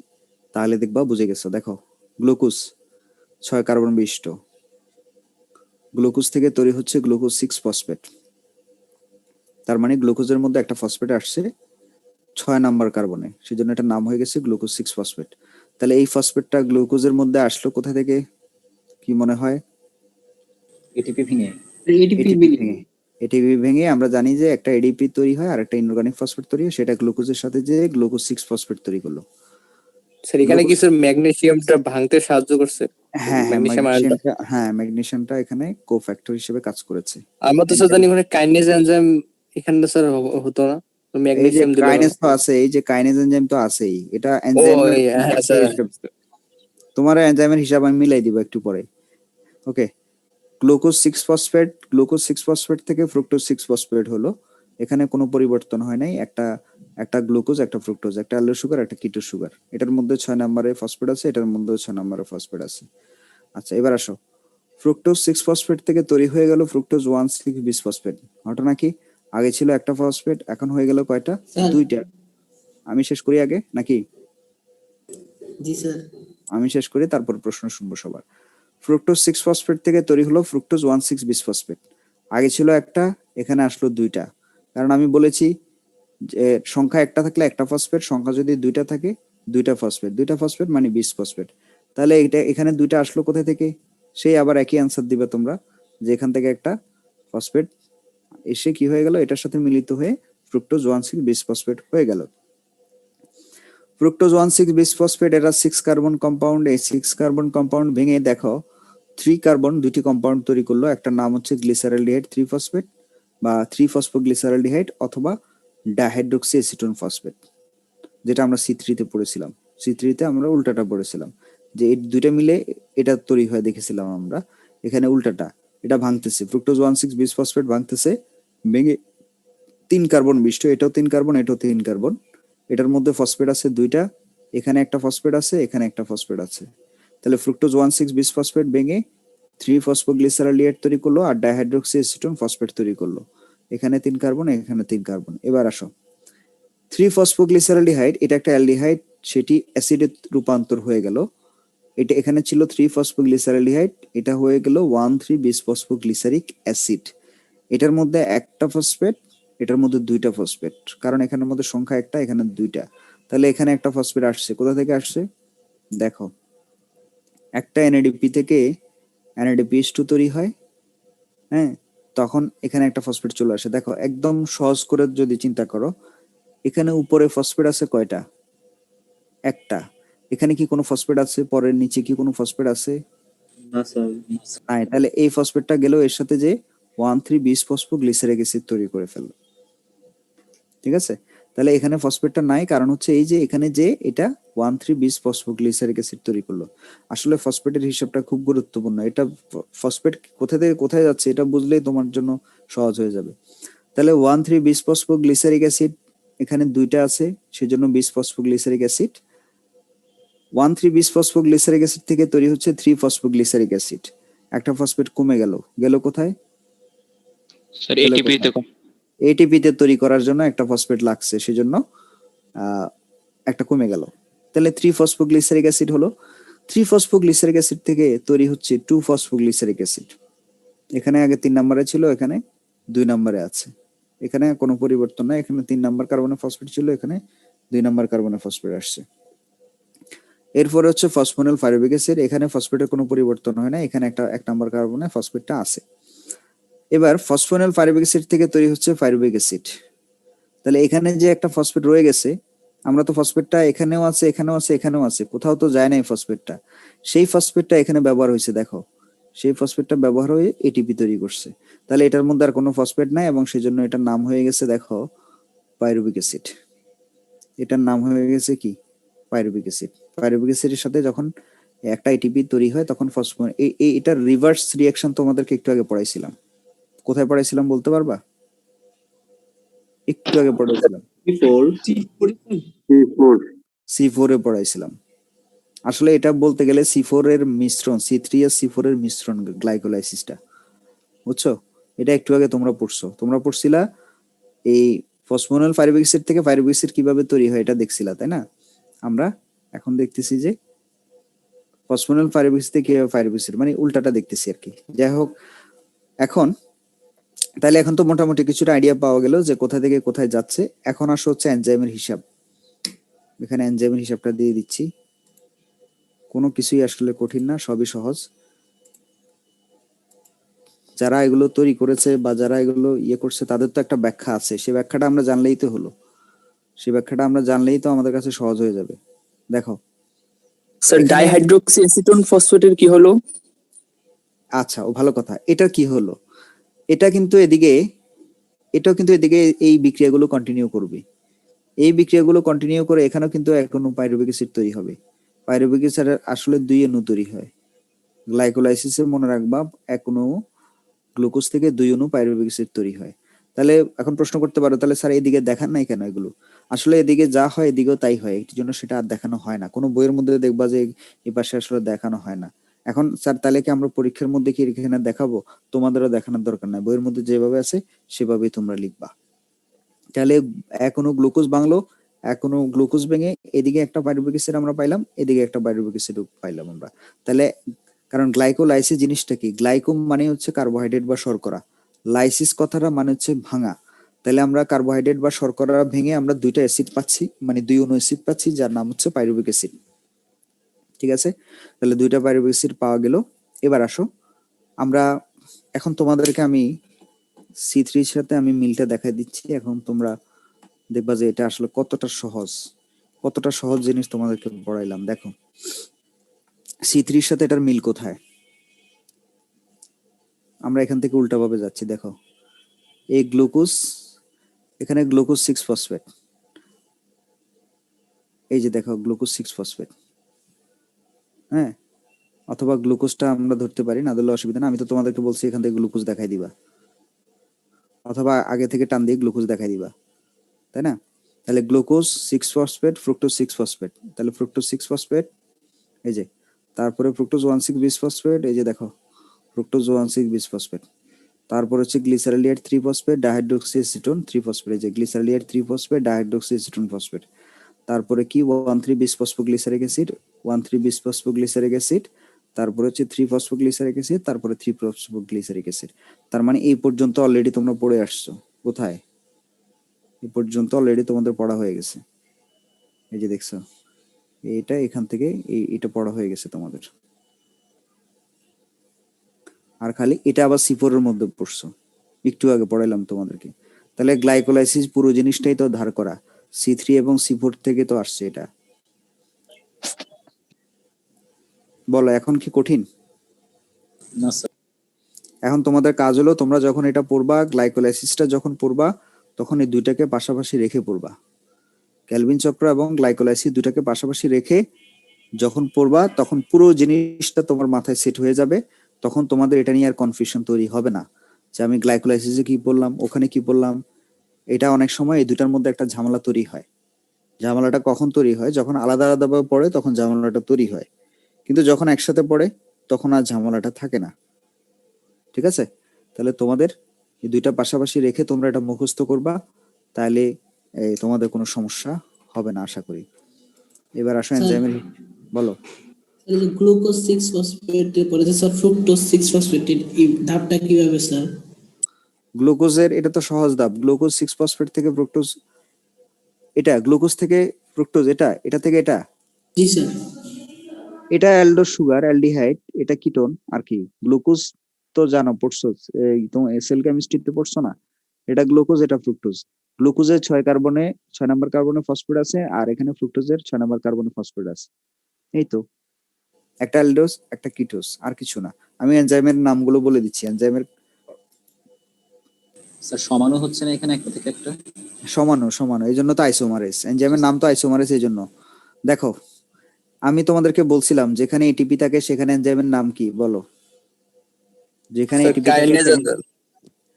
তাহলে দেখবা বুঝে গেছো। দেখো, গ্লুকোজ 6 কার্বন বিশিষ্ট, গ্লুকোজ থেকে তৈরি হচ্ছে গ্লুকোজ 6 ফসফেট। তার মানে গ্লুকোজের মধ্যে একটা ফসফেট আসছে 6 নাম্বার কার্বনে, সেজন্য এটার নাম হয়ে গেছে গ্লুকোজ 6 ফসফেট। তাহলে এই ফসফেটটা গ্লুকোজের মধ্যে আসলো কোথা থেকে, কি মনে হয়? এটিপি ভেঙে। এটিপি ভেঙে আমরা জানি যে একটা এডিপি তৈরি হয় আর একটা ইনঅর্গানিক ফসফেট তৈরি হয়, সেটা গ্লুকোজের সাথে যে গ্লুকোজ 6 ফসফেট তৈরি করলো। স্যার এখানে কি স্যার ম্যাগনেসিয়ামটা ভাঙতে সাহায্য করছে? ম্যাগনেসিয়ামটা এখানে কোফ্যাক্টর হিসেবে কাজ করেছে। আমরা তো স্যার জানি ওখানে কাইনেজ এনজাইম এখানে স্যার হতো না, এই যে ম্যাগনেসিয়াম দিলে কাইনেজ তো আছে, এই যে কাইনেজ এনজাইম তো আছেই, এটা ও এনজাইমের হ্যাঁ স্যার। তোমার এনজাইমের হিসাব আমি মিলাই দিব একটু পরে। ওকে, গ্লুকোজ 6 ফসফেট থেকে ফ্রুক্টোজ 6 ফসফেট হলো, এখানে কোনো পরিবর্তন হয় নাই। একটা গ্লুকোজ, একটা ফ্রুক্টোজ, একটা অ্যালডো সুগার, একটা কিটো সুগার, এটার মধ্যে 6 নম্বরে ফসফেট আছে, এটার মধ্যে 6 নম্বরে ফসফেট আছে। আচ্ছা এবার আসো, ফ্রুক্টোজ 6 ফসফেট থেকে তৈরি হয়ে গেল ফ্রুক্টোজ 1,6 বিসফসফেট। ঘটনা কি, আগে ছিল একটা ফসফেট, এখন হয়ে গেল কয়টা? দুইটা। আমি শেষ করি আগে নাকি? জি স্যার। আমি শেষ করি, তারপর প্রশ্ন শুনবো সবার। ফ্রুক্টোজ 6 ফসফেট থেকে তৈরি হলো ফ্রুক্টোজ 1,6 বিসফসফেট। আগে ছিল একটা, এখানে আসলো দুইটা। কারণ আমি বলেছি যে সংখ্যা একটা থাকলে একটা ফসফেট, সংখ্যা যদি দুইটা থাকে দুইটা ফসফেট মানে বিসফসফেট। তাহলে এটা এখানে দুইটা আসলো কোথা থেকে? সেই আবার একই অ্যান্সার দিবে তোমরা, যে এখান থেকে একটা ফসফেট এসে কি হয়ে গেল, এটার সাথে মিলিত হয়ে ফ্রুক্টোজ 1,6 বিসফসফেট হয়ে গেল। ফ্রুক্টোজ 1,6 বিসফসফেট এটা 6 কার্বন কম্পাউন্ড। এই 6 কার্বন কম্পাউন্ড ভেঙে দেখো 3 কার্বন দুটি কম্পাউন্ড তৈরি করলো, একটা নাম হচ্ছে গ্লিসারলডিহাইড 3 ফসফেট বা 3 ফসফোগ্লিসারলডিহাইড অথবা ডাইহাইড্রোক্সি এসিটোন ফসফেট, যেটা আমরা C3 তে পড়েছিলাম। C3 তে আমরা উল্টাটা পড়েছিলাম, যে এই দুইটা মিলে এটা তৈরি হয় দেখেছিলাম আমরা। এখানে উল্টাটা, এটা ভাঙতেছে, ফ্রুক্টোজ 1,6 বিসফসফেট ভাঙতেছে, ভেঙে 3 কার্বন বিশিষ্ট, এটাও 3 কার্বন, এটাও 3 কার্বন, এটার মধ্যে ফসফেট আছে দুইটা, এখানে একটা ফসফেট আছে, এখানে একটা ফসফেট আছে। তাহলে ফ্রুক্টোজ 1,6 বিসফসফেট ভেঙে 3 ফসফোগ্লিসারলডিহাইড তৈরি করলো আর ডাইহাইড্রোক্সি এসিটোন ফসফেট তৈরি করলো। এখানে 3 কার্বন, এখানে 3 কার্বন। এবার আসো, 3 ফসফোগ্লিসারলডিহাইড এটা একটা অ্যালডিহাইড, সেটি অ্যাসিডে রূপান্তর হয়ে গেল। এটা এখানে ছিল 3 ফসফোগ্লিসারলডিহাইড, এটা হয়ে গেল 1,3 বিসফসফোগ্লিসারিক অ্যাসিড। এটার মধ্যে একটা ফসফেট, এটার মধ্যে দুইটা ফসফেট, কারণ এখানের মধ্যে সংখ্যা একটা, এখানে দুইটা, তাহলে এখানে একটা ফসফেট আসছে। কোথা থেকে আসছে দেখো, একটা এনএডিপি থেকে NADPH2 তৈরি হয়, হ্যাঁ, তখন এখানে একটা ফসফেট চলে আসে। দেখো একদম সহজ করে যদি চিন্তা করো, এখানে উপরে ফসফেট আছে কয়টা, একটা। এখানে কি কোনো ফসফেট আছে, পরের নিচে কি কোনো ফসফেট আছে, না স্যার। নাই। তাহলে এই ফসফেটটা গেল এর সাথে যে 1,3-বিস ফসফোগ্লিসারিক অ্যাসিড তৈরি করে ফেললো, ঠিক আছে। তাহলে এখানে ফসফেটটা নাই, কারণ হচ্ছে এই যে এখানে যে এটা 1,3-বিস ফসফোগ্লিসারিক অ্যাসিড তৈরি করলো। আসলে ফসফেটের হিসাবটা খুব গুরুত্বপূর্ণ। এটা ফসফেট কোথা থেকে কোথায় যাচ্ছে এটা বুঝলেই তোমার জন্য সহজ হয়ে যাবে। তাহলে 1,3-বিস ফসফোগ্লিসারিক অ্যাসিড এখানে দুইটা আছে, সেজন্য বিস ফসফোগ্লিসারিক অ্যাসিড। 1,3-বিস ফসফোগ্লিসারিক অ্যাসিড থেকে তৈরি হচ্ছে 3-ফসফোগ্লিসারিক অ্যাসিড। একটা ফসফেট কমে গেল, গেল কোথায়, স্যার এটিপি তে এটিপিতে তৈরি করার জন্য একটা ফসফেট লাগছে, সেজন্য একটা কমে গেল। তাহলে 3-ফসফোগ্লিসারিক অ্যাসিড হলো। 3-ফসফোগ্লিসারিক অ্যাসিড থেকে তৈরি হচ্ছে 2-ফসফোগ্লিসারিক অ্যাসিড। এখানে আগে 3 নম্বরে ছিল, এখানে 2 নম্বরে আছে। এখানে কোনো পরিবর্তন নাই, এখানে 3 নম্বর কার্বনের ফসফেট ছিল, এখানে 2 নম্বর কার্বনের ফসফেট আসছে। এরপরে হচ্ছে ফসফোনিল পাইরুভিক অ্যাসিড। এখানে ফসফেটের কোনো পরিবর্তন হয় না, এখানে একটা 1 নম্বর কার্বনে ফসফেটটা আছে। এবার ফসফোনিল পাইরুভিক অ্যাসিড থেকে তৈরি হচ্ছে পাইরুভিক অ্যাসিড। তাহলে এখানে যে একটা ফসফেট রয়ে গেছে, আমরা তো ফসফেটটা এখানেও আছে, এখানেও আছে, এখানেও আছে, কোথাও তো যায় নাই ফসফেটটা। সেই ফসফেটটা এখানে ব্যবহার হয়েছে, দেখো সেই ফসফেটটা ব্যবহার হয়ে এটিপি তৈরি করছে। তাহলে এটার মধ্যে আর কোনো ফসফেট নাই, এবং সেজন্য এটার নাম হয়ে গেছে দেখো পাইরুভিক অ্যাসিড। এটার নাম হয়ে গেছে কি, পাইরুভিক অ্যাসিড। পাইরুভিক অ্যাসিডের সাথে যখন একটা এটিপি তৈরি হয় তখন এটার রিভার্স রিঅ্যাকশন তোমাদেরকে একটু আগে পড়াইছিলাম। কোথায় পড়াইছিলাম বলতে পারবা? একটু আগে পড়াইছিলাম, C4 এ পড়াইছিলাম। আসলে এটা বলতে গেলে C4 এর মিশ্রণ, C3 আর C4 এর মিশ্রণ গ্লাইকোলাইসিসটা, বুঝছো? এটা একটু আগে তোমরা পড়ছিলা এই ফসফোনিল পাইরুভিক অ্যাসিড থেকে পাইরুভিক অ্যাসিড কিভাবে তৈরি হয় এটা দেখছিলা, তাই না? আমরা এখন দেখতেছি যে ফসফোনিল পাইরুভিক অ্যাসিড থেকে কিভাবে পাইরুভিক অ্যাসিড, মানে উল্টাটা দেখতেছি আর কি। যাই হোক, এখন তাহলে এখন তো মোটামুটি কিছুটা আইডিয়া পাওয়া গেল যে কোথা থেকে কোথায় যাচ্ছে। এখন আসো হচ্ছে এনজাইমের হিসাব। এখানে এনজাইমের হিসাবটা দিয়ে দিচ্ছি। কোনো কিছুই আসলে কঠিন না, সবই সহজ। যারা এগুলো তৈরি করেছে বা যারা এগুলো করছে তাদের তো একটা ব্যাখ্যা আছে, সেই ব্যাখ্যাটা আমরা জানলেই তো হলো। সেই ব্যাখ্যাটা আমরা জানলেই তো আমাদের কাছে সহজ হয়ে যাবে। দেখো স্যার এখানে- ডাইহাইড্রোক্সি অ্যাসিটোন ফসফেটের কি হলো? আচ্ছা, ও ভালো কথা। এটা কি হলো, এটা কিন্তু এদিকে, এটাও কিন্তু এদিকে এই বিক্রিয়াগুলো কন্টিনিউ করবে। এই বিক্রিয়াগুলো কন্টিনিউ করে এখানেও কিন্তু এক অণু পাইরুভিক অ্যাসিড তৈরি হবে। পাইরুভিক অ্যাসিডের আসলে 2 অণু তৈরি হয়। গ্লাইকোলাইসিসে মনে রাখবা, এক অণু গ্লুকোজ থেকে 2 অণু পাইরুভিক অ্যাসিড তৈরি হয়। তাহলে এখন প্রশ্ন করতে পারো, তাহলে স্যার এদিকে দেখান নাই কেন এগুলো? আসলে এদিকে যা হয় এদিকেও তাই হয়, এর জন্য সেটা আর দেখানো হয় না। কোনো বইয়ের মধ্যে দেখবা যে এই পাশে আসলে দেখানো হয় না। এখন স্যার তাহলে কি আমরা পরীক্ষার মধ্যে কি এখানে দেখাবো? তোমাদেরও দেখানোর দরকার নাই, বইয়ের মধ্যে যেভাবে আছে সেভাবেই তোমরা লিখবা। তাহলে এক অণু গ্লুকোজ ভাঙলো, এক অণু গ্লুকোজ ভেঙে এদিকে একটা পাইরুভিক অ্যাসিড আমরা পাইলাম, এদিকে একটা পাইরুভিক অ্যাসিড পাইলাম আমরা। তাহলে কারণ গ্লাইকোলাইসিস জিনিসটা কি, গ্লাইকো মানে হচ্ছে কার্বোহাইড্রেট বা শর্করা, লাইসিস কথাটা মানে হচ্ছে ভাঙা। তাহলে আমরা কার্বোহাইড্রেট বা শর্করা ভেঙে আমরা 2টা অ্যাসিড পাচ্ছি, মানে 2 অণু অ্যাসিড পাচ্ছি, যার নাম হচ্ছে পাইরুভিক অ্যাসিড। ঠিক আছে, তাহলে 2টা পাইরুভিক অ্যাসিড পাওয়া গেল। এবার আসো আমরা, এখন তোমাদেরকে আমি C3 এর সাথে আমি মিলটা দেখাই দিচ্ছি। এখন তোমরা দেখবা যে এটা আসলে কতটা সহজ জিনিস তোমাদেরকে পড়াইলাম। দেখো C3 এর সাথে এটার মিল কোথায়, আমরা এখান থেকে উল্টাভাবে যাচ্ছি। দেখো এই গ্লুকোজ, এখানে গ্লুকোজ 6 ফসফেট, এই যে দেখো গ্লুকোজ 6 ফসফেট, হ্যাঁ, অথবা গ্লুকোজটা আমরা ধরতে পারি, না ধরলে অসুবিধা না। আমি তো তোমাদেরকে বলছি এখান থেকে গ্লুকোজ দেখাই দিবা, অথবা আগে থেকে টান দিয়ে গ্লুকোজ দেখাই দিবা, তাই না? তাহলে গ্লুকোজ 6 ফসফেট, ফ্রুক্টোজ 6 ফসফেট, তাহলে ফ্রুক্টোজ 6 ফসফেট, এই যে, তারপরে ফ্রুক্টোজ 1,6 বিস ফসফেট, এই যে দেখো ফ্রুক্টোজ 1,6 বিস ফসফেট, তারপর হচ্ছে গ্লিসারলিয়েট 3 ফসফেট, ডাইহাইড্রোক্সি অ্যাসিটোন 3 ফসফেট, এই যে গ্লিসারলিয়েট 3 ফসফেট, ডাইহাইড্রোক্সি অ্যাসিটোন ফসফেট। তারপরে কি 1,3 বিস ফসফোগ্লিসারিক অ্যাসিড, 1,3 বিস ফসফোগ্লিসারিক অ্যাসিড, তারপরে হচ্ছে 3 ফসফোগ্লিসারিক অ্যাসিড, তারপরে 3 ফসফোগ্লিসারিক অ্যাসিড। তার মানে এই পর্যন্ত অলরেডি তোমরা পড়ে আসছো। কোথায়? এই পর্যন্ত অলরেডি তোমাদের পড়া হয়ে গেছে। এই যে দেখছো, এইটা এখান থেকে এটা পড়া হয়ে গেছে তোমাদের। আর খালি এটা আবার C4 এর মধ্যে পড়ছো, একটু আগে পড়াইলাম তোমাদেরকে। তাহলে গ্লাইকোলাইসিস পুরো জিনিসটাই তো ধার করা, C3 এবং C4 থেকে তো আসছে এটা। বলো এখন কি কঠিন? না স্যার। এখন তোমাদের কাজ হলো, তোমরা যখন এটা পড়বা, গ্লাইকোলাইসিসটা যখন পড়বা, তখন এই দুইটাকে পাশাপাশি রেখে পড়বা। ক্যালভিন চক্র এবং গ্লাইকোলাইসিস দুটাকে পাশাপাশি রেখে যখন পড়বা, তখন পুরো জিনিসটা তোমার মাথায় সেট হয়ে যাবে। তখন তোমাদের এটা নিয়ে আর কনফিউশন তৈরি হবে না যে আমি গ্লাইকোলাইসিসে কি পড়লাম, ওখানে কি পড়লাম। এটা অনেক সময় এই দুটার মধ্যে একটা ঝামেলা তৈরি হয়। ঝামেলাটা কখন তৈরি হয়? যখন আলাদা আলাদা ভাবে পড়ে তখন ঝামেলাটা তৈরি হয়, কিন্তু যখন একসাথে পড়ে তখন আর ঝামেলাটা থাকে না। ঠিক আছে? তাহলে তোমাদের এই দুইটা পাশাপাশি রেখে তোমরা এটা মুখস্থ করবা, তাহলে তোমাদের কোনো সমস্যা হবে না আশা করি। এবার আসো এনজাইমের, বলো। গ্লুকোজ 6 ফসফেট পড়েছে স্যার, ফ্রুক্টোজ 6 ফসফেট, এই ধাপটা কিভাবে স্যার? গ্লুকোজের এটা তো সহজ ধাপ, গ্লুকোজ 6 ফসফেট থেকে ফ্রুক্টোজ, এটা গ্লুকোজ থেকে ফ্রুক্টোজ, এটা থেকে এটা, জি স্যার। এটা অ্যালডোজ সুগার, অ্যালডিহাইড, এটা কিটোন। আর কি গ্লুকোজ তো জানো, পড়ছো, এই তোমার সেল কেমিস্ট্রিতে পড়ছো না? এটা গ্লুকোজ, এটা ফ্রুক্টোজ। গ্লুকোজের 6 নম্বর কার্বনে ফসফেট আছে, আর এখানে ফ্রুক্টোজের 6 নম্বর কার্বনে ফসফেট আছে। এই তো, একটা অ্যালডোজ একটা কিটোজ, আর কিছু না। আমি এনজাইমের নামগুলো বলে দিচ্ছি। এনজাইমের স্যার সমানও হচ্ছে না এখানে একটা থেকে একটা। সমানো, এই জন্য তো আইসোমারেজ, এনজাইমের নাম তো আইসোমারেজ। এই জন্য দেখো, আমি তোমাদেরকে বলছিলাম যেখানে এটিপি থাকে সেখানে এনজাইমের নাম কি বলো? যেখানে এটিপি থাকে,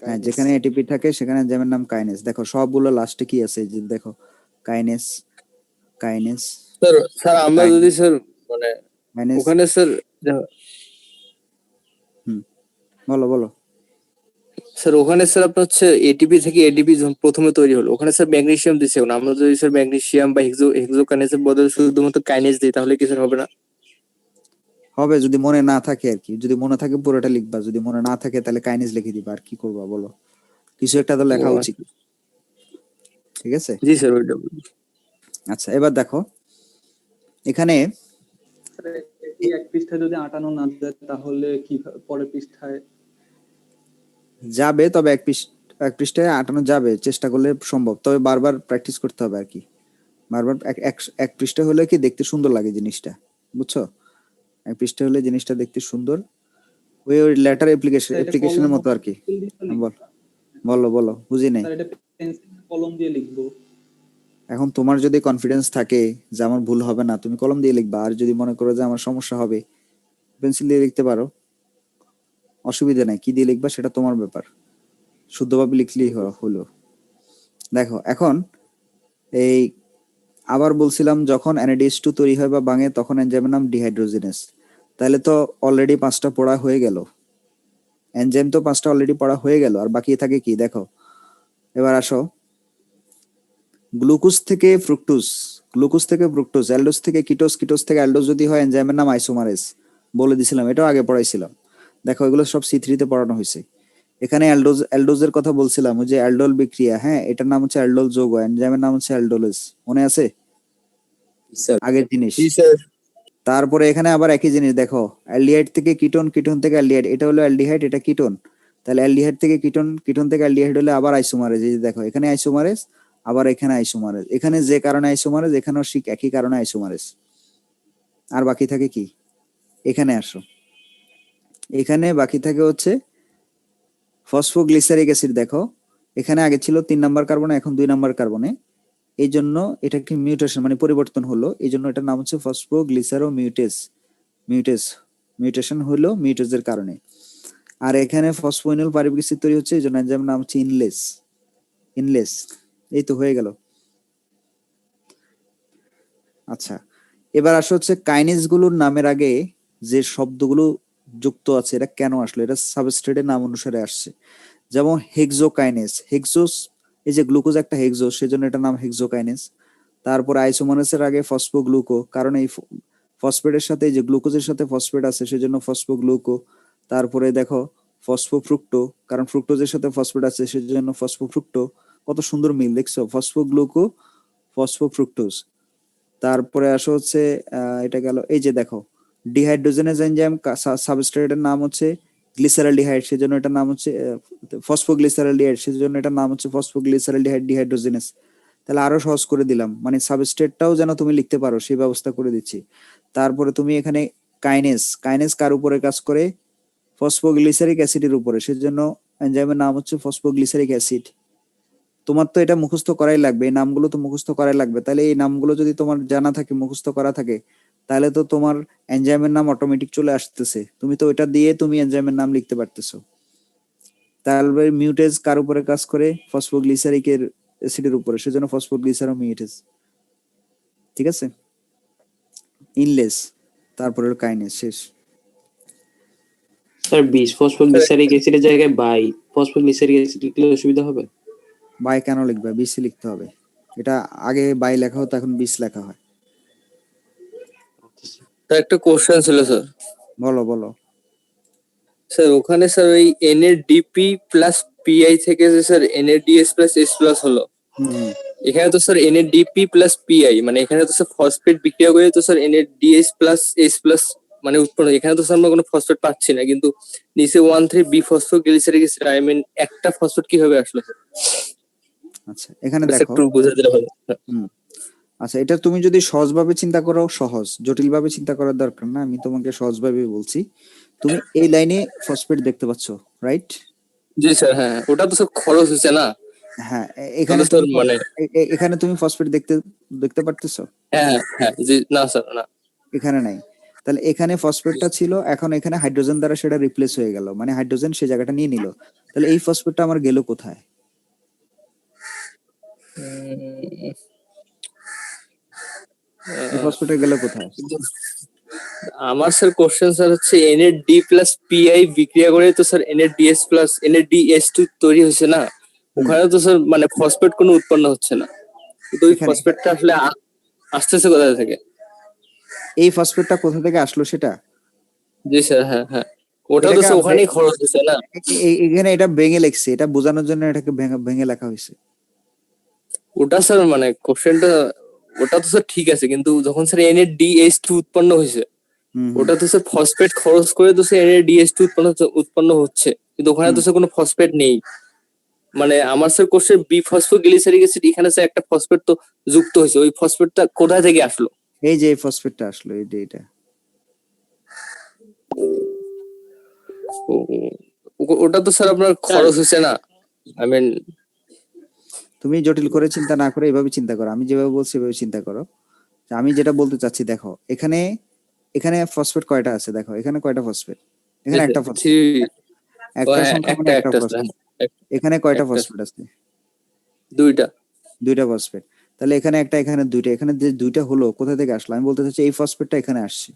হ্যাঁ, যেখানে এটিপি থাকে সেখানে এনজাইমের নাম কাইনেস। দেখো সবগুলো লাস্টে কি আছে, যে দেখো কাইনেস, কাইনেস, স্যার আমরা যদি স্যার মানে কাইনেস। ওখানে স্যার বলো। স্যার ওখানে স্যার আপনার হচ্ছে এটিপি থেকে এডিপি যখন প্রথমে তৈরি হলো, ওখানে স্যার ম্যাগনেসিয়াম দিছে। আমরা যদি স্যার ম্যাগনেসিয়াম বা হেক্সোকাইনেসের বদলে শুধুমাত্র কাইনেস দিই, তাহলে কি স্যার হবে না? হবে যদি মনে না থাকে আর কি। যদি মনে থাকে পুরোটা লিখবা, যদি মনে না থাকে তাহলে কাইনেস লিখে দিবা। আর কি করবা বলো? কিছু একটা তো লেখা উচিত। ঠিক আছে? জি স্যার, ওইটা আচ্ছা, এবার দেখো এখানে এই এক পৃষ্ঠায় যদি আটানো না যায় তাহলে কি পরের পৃষ্ঠায় যাবে, তবে এক পৃষ্ঠায় আটানো যাবে, চেষ্টা করলে সম্ভব, তবে বারবার প্র্যাকটিস করতে হবে আর কি। বারবার এক পৃষ্ঠা হলে কি দেখতে সুন্দর লাগে জিনিসটা, বুঝছো? এক পৃষ্ঠা হলে জিনিসটা দেখতে সুন্দর, ওই লেটার অ্যাপ্লিকেশনের মতো আর কি। বলো বুঝি নাই। স্যার এটা পেন্সিল কলম দিয়ে লিখবো? এখন তোমার যদি কনফিডেন্স থাকে যে আমার ভুল হবে না, তুমি কলম দিয়ে লিখবা। আর যদি মনে করো যে আমার সমস্যা হবে, পেন্সিল দিয়ে লিখতে পারো, অসুবিধা নাই। কি দিয়ে লিখবা সেটা তোমার ব্যাপার, শুদ্ধভাবে লিখলেই হলো। দেখো এখন এই আবার বলছিলাম, যখন NADH2 তৈরি হয় বা ভাঙে তখন এনজাইমের নাম ডিহাইড্রোজেনেস। তাহলে তো অলরেডি 5টা পড়া হয়ে গেল, এনজাইম তো 5টা অলরেডি পড়া হয়ে গেল। আর বাকি থাকে কি দেখো। এবার আসো, গ্লুকোজ থেকে ফ্রুক্টোজ, অ্যালডোজ থেকে কিটোজ, কিটোজ থেকে অ্যালডোজ যদি হয় এনজাইমের নাম আইসোমারেজ। বলে দিছিলাম, এটাও আগে পড়াইছিলাম। দেখো এগুলো সব C3 তে পড়ানো হয়েছে। এখানে অ্যালডোজের কথা বলছিলাম, ওই যে অ্যালডোল বিক্রিয়া, হ্যাঁ, এটার নাম হচ্ছে অ্যালডোল যৌগ, এনজাইমের নাম হচ্ছে অ্যালডোলেজ। মনে আছে? স্যার আগের জিনিস। জি স্যার। তারপরে এখানে আবার একই জিনিস দেখো, অ্যালডিহাইড থেকে কিটোন, কিটোন থেকে অ্যালডিহাইড, এটা হলো অ্যালডিহাইড, এটা কিটোন। তাহলে অ্যালডিহাইড থেকে কিটোন, কিটোন থেকে অ্যালডিহাইড হলে আবার আইসোমারেজ। এই যে দেখো এখানে আইসোমারেজ, আবার এখানে আইসোমারেজ। এখানে যে কারণে আইসোমারেজ, এখানেও ঠিক একই কারণে আইসোমারেজ। আর বাকি থাকে কি? এখানে আসো, এখানে বাকি থাকে হচ্ছে ফসফোগ্লিসারিক অ্যাসিড। দেখো এখানে আগে ছিল 3 নম্বর কার্বনে, এখন 2 নম্বর কার্বনে। এই জন্য এটাকে মিউটেশন মানে পরিবর্তন হলো, এই জন্য এটার নাম হচ্ছে ফসফোগ্লিসারো মিউটেশন হলো মিউটেজের কারণে। আর এখানে ফসফোইনল পারিবিক অ্যাসিড তৈরি হচ্ছে, এই জন্য এনজাইমের নাম হচ্ছে ইনলেস। এই তো হয়ে গেল। আচ্ছা, এবার আসা হচ্ছে কাইনেজ গুলোর নামের আগে যে শব্দগুলো যুক্ত আছে এটা কেন আসলো, এটা সাবস্ট্রেটের নাম অনুসারে আসছে। যেমন হেক্সোকাইনেস, হেক্সোস, এই যে গ্লুকোজ একটা হেক্সোস, সেজন্য এটার নাম হেক্সোকাইনেস। তারপর আইসোমারেসের আগে ফসফোগ্লুকো, কারণ এই ফসফেটের সাথে, এই যে গ্লুকোজের সাথে ফসফেট আছে সেজন্য ফসফোগ্লুকো। তারপরে দেখো ফসফোফ্রুক্টো, কারণ ফ্রুক্টোজের সাথে ফসফেট আছে সেজন্য ফসফোফ্রুক্টো। কত সুন্দর মিল দেখছো, ফসফোগ্লুকো ফসফোফ্রুক্টোজ। তারপরে আসো হচ্ছে এটা গেল, এই যে দেখো ডিহাইড্রোজেনেজ এনজাইম সাবস্ট্রেটের নাম হচ্ছে গ্লিসারালডিহাইড, সেজন্য এটার নাম হচ্ছে ফসফোগ্লিসারালডিহাইড, সেজন্য এটার নাম হচ্ছে ফসফোগ্লিসারালডিহাইড ডিহাইড্রোজেনেস। তাহলে আরো সহজ করে দিলাম, মানে সাবস্ট্রেটটাও যেন তুমি লিখতে পারো সেই ব্যবস্থা করে দিচ্ছি। তারপরে তুমি এখানে কাইনেস, কাইনেস কার উপরে কাজ করে? ফসফোগ্লিসারিক অ্যাসিডের উপরে, সেজন্য এনজাইমের নাম হচ্ছে ফসফোগ্লিসারিক অ্যাসিড। তোমার তো এটা মুখস্থ করাই লাগবে, এই নামগুলো তো মুখস্থ করাই লাগবে। তাহলে এই নামগুলো যদি তোমার জানা থাকে, মুখস্থ করা থাকে, তাহলে তো তোমার এনজাইমের নাম অটোমেটিক চলে আসতেছে, তুমি তো ওইটা দিয়ে তুমি এনজাইমের নাম লিখতে পারতেছো। তারপরে মিউটেজ কার উপরে কাজ করে? ফসফোগ্লিসারিকের অ্যাসিডের উপরে, সেজন্য ফসফোগ্লিসারোমিউটেজ। ঠিক আছে, ইনলেস, তারপরে কাইনেস, শেষ। স্যার বিশ ফসফোগ্লিসারিক অ্যাসিডের জায়গায় বাই ফসফোগ্লিসারিক অ্যাসিড লিখলে অসুবিধা হবে? বাই কেন লিখবে? বিসি লিখতে হবে। এটা আগে বাই লেখা হতো, এখন বিস লেখা হয়। স্যার একটা কোশ্চেন ছিল স্যার। বলো বলো। স্যার ওখানে স্যার ওই NADP প্লাস PI থেকে যে sir NADS plus S plus হলো, হুম, এখানে তো স্যার NADP প্লাস PI, মানে এখানে তো স্যার ফসফেট বিক্রিয়া করে তো sir NADS plus S plus মানে উৎপন্ন। এখানে তো স্যার আমরা কোনো ফসফেট পাচ্ছি না, কিন্তু নিচে 1,3-B phosphoglyceric acid, I mean একটা ফসফেট কিভাবে আসলো স্যার? আচ্ছা এখানে স্যার দেখো। একটু বুঝে দিলে ভালো। হুম, আচ্ছা এটা তুমি যদি সহজভাবে চিন্তা করো, সহজ, জটিল ভাবে চিন্তা করার দরকার না, আমি তোমাকে সহজভাবে বলছি। তুমি এই লাইনে ফসফেট দেখতে পাচ্ছ, রাইট? জি স্যার, হ্যাঁ ওটা তো স্যার খরচ হচ্ছে না। হ্যাঁ, এখানে তাহলে স্যার তুমি মানে এখানে তুমি ফসফেট দেখতে দেখতে পারতেছো? হ্যাঁ হ্যাঁ জি, না স্যার না। এখানে নাই। তাহলে এখানে ফসফেটটা ছিল, এখন এখানে হাইড্রোজেন দ্বারা সেটা রিপ্লেস হয়ে গেল, মানে হাইড্রোজেন সে জায়গাটা নিয়ে নিল। তাহলে এই ফসফেটটা আমার গেল কোথায়? এই ফসফেটটা গেল কোথায়? আমার স্যার কোশ্চেন স্যার হচ্ছে NAD প্লাস PI বিক্রিয়া করে তো স্যার NADS প্লাস NADS2 তৈরি হয়েছে না, ওখানে তো স্যার মানে ফসফেট কোনো উৎপন্ন হচ্ছে না, কিন্তু ওই এখানে ফসফেটটা আসলে আসতেছে কোথা থেকে? এই ফসফেটটা কোথা থেকে আসলো সেটা? জি স্যার, হ্যাঁ হ্যাঁ ওটা তো এটাকে স্যার ওখানেই খরচ হচ্ছে না। এখানে এটা ভেঙে লেখছে, এটা বোঝানোর জন্য এটাকে ভেঙে লেখা হয়েছে। ওটা স্যার মানে কোশ্চেনটা ওটা তো স্যার ঠিক আছে, কিন্তু যখন স্যার NADH2 উৎপন্ন হয়েছে, হুম, ওটা তো স্যার ফসফেট খরচ করে তো স্যার NADH2 উৎপন্ন হচ্ছে, কিন্তু ওখানে তো স্যার কোনো ফসফেট নেই। মানে আমার sir question B phosphoglyceric acid, এখানে স্যার একটা ফসফেট তো যুক্ত হয়েছে, ওই ফসফেটটা কোথা থেকে আসলো? এই যে এই ফসফেটটা আসলো, এই যে এটা। ওটা তো স্যার আপনার খরচ হচ্ছে না, আই মিন। তুমি জটিল করে চিন্তা না করে এভাবে চিন্তা করো, আমি যেভাবে বলছি এভাবে চিন্তা করো। যে আমি যেটা বলতে চাচ্ছি, দেখো এখানে এখানে ফসফেট কয়টা আছে? দেখো এখানে কয়টা ফসফেট? এখানে একটা ফসফেট, একটা সংখ্যা মানে একটা ফসফেট। এখানে কয়টা ফসফেট আছে? দুইটা। দুইটা ফসফেট। তাহলে এখানে একটা, এখানে দুইটা, এখানে যে দুইটা হলো কোথা থেকে আসলো? আমি বলতে চাচ্ছি এই ফসফেটটা এখানে আসছে,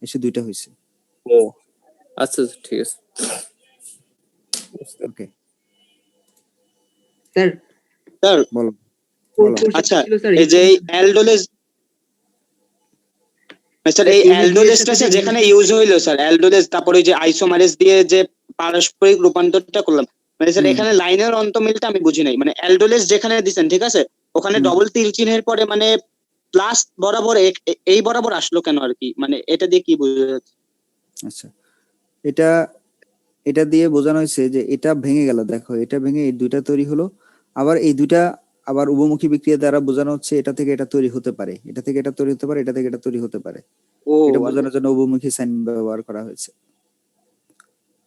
এসে দুইটা হয়েছে। ও আচ্ছা ঠিক আছে। ওকে, স্যার বলো বলো। আচ্ছা এই যে অ্যালডোলেজ, স্যার এই অ্যালডোলেজটা যেখানে ইউজ হইলো স্যার, অ্যালডোলেজ তারপরে যে আইসোমারেজ দিয়ে যে পারস্পরিক রূপান্তরটা করলাম, মানে স্যার এখানে লাইনের অন্তমিলটা আমি বুঝি নাই। মানে অ্যালডোলেজ যেখানে দিছেন ঠিক আছে, ওখানে ডবল তীর চিহ্নের পরে মানে প্লাস বরাবর এই বরাবর আসলো কেন আর কি? মানে এটা দিয়ে কি বোঝা যাচ্ছে? আচ্ছা, এটা এটা দিয়ে বোঝানো হয়েছে যে এটা ভেঙে গেল, দেখো এটা ভেঙে এই দুইটা তৈরি হলো, আবার এই দুইটা আবার উভমুখী বিক্রিয়া দ্বারা বোঝানো হচ্ছে এটা থেকে এটা তৈরি হতে পারে, এটা থেকে এটা তৈরি হতে পারে, এটা থেকে এটা তৈরি হতে পারে। ও এটা বোঝানোর জন্য উভমুখী সাইন ব্যবহার করা হয়েছে।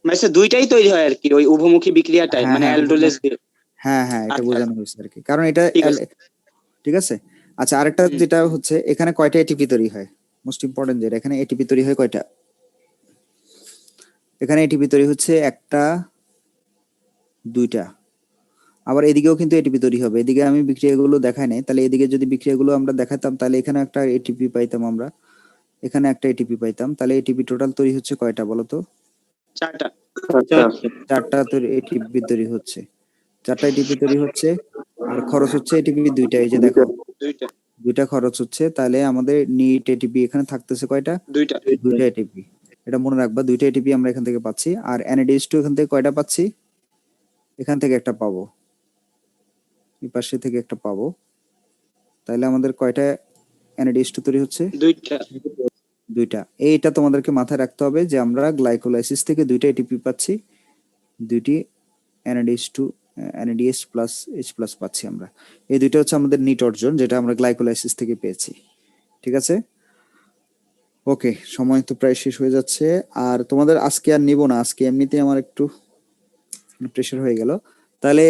মানে স্যার দুইটাই তৈরি হয় আর কি ওই উভমুখী বিক্রিয়াটাই, হ্যাঁ, মানে হ্যাঁ, অ্যালডোলেজ দিয়ে। হ্যাঁ হ্যাঁ, এটা আচ্ছা, বোঝানো হয়েছে আর কি, কারণ এটা ঠিক আছে। ঠিক আছে। আচ্ছা, আরেকটা যেটা হচ্ছে এখানে কয়টা এটিপি তৈরি হয়? মোস্ট ইম্পর্টেন্ট যেটা, এখানে এটিপি তৈরি হয় কয়টা? এখানে এটিপি তৈরি হচ্ছে একটা, দুইটা। আবার এদিকেও কিন্তু এটিপি তৈরি হবে, এদিকে আমি বিক্রিয়াগুলো দেখাই নাই, তাহলে এদিকে যদি বিক্রিয়াগুলো আমরা দেখাতাম তাহলে এখানে একটা এটিপি পাইতাম আমরা, এখানে একটা এটিপি পাইতাম, তাহলে এটিপি টোটাল তৈরি হচ্ছে কয়টা বলো তো? চারটা। চারটা এটিপি তৈরি হচ্ছে, চারটা এটিপি তৈরি হচ্ছে, আর খরচ হচ্ছে এটিপি দুইটা, এই যে দেখো দুইটা দুইটা খরচ হচ্ছে, তাহলে আমাদের নিট এটিপি এখানে থাকতেছে কয়টা? দুইটা দুইটা এটিপি। এটা মনে রাখবা, দুইটা এটিপি আমরা এখান থেকে পাচ্ছি, আর NADH2 এখান থেকে কয়টা পাচ্ছি? এখান থেকে একটা পাবো, এই পাশে থেকে একটা পাবো, তাহলে আমাদের কয়টা NADH2 তৈরি হচ্ছে? দুইটা। এইটা তোমাদেরকে মাথায় রাখতে হবে যে আমরা গ্লাইকোলাইসিস থেকে দুইটা ATP পাচ্ছি, দুইটি NADH প্লাস H প্লাস পাচ্ছি আমরা। এই দুইটা হচ্ছে আমাদের নিট অর্জন, যেটা আমরা গ্লাইকোলাইসিস থেকে পেয়েছি। ঠিক আছে, ওকে, সময় তো প্রায় শেষ হয়ে যাচ্ছে। আর তোমাদের আজকে আর নিব না, আজকে এমনিতেই আমার একটু প্রেশার হয়ে গেল। তাহলে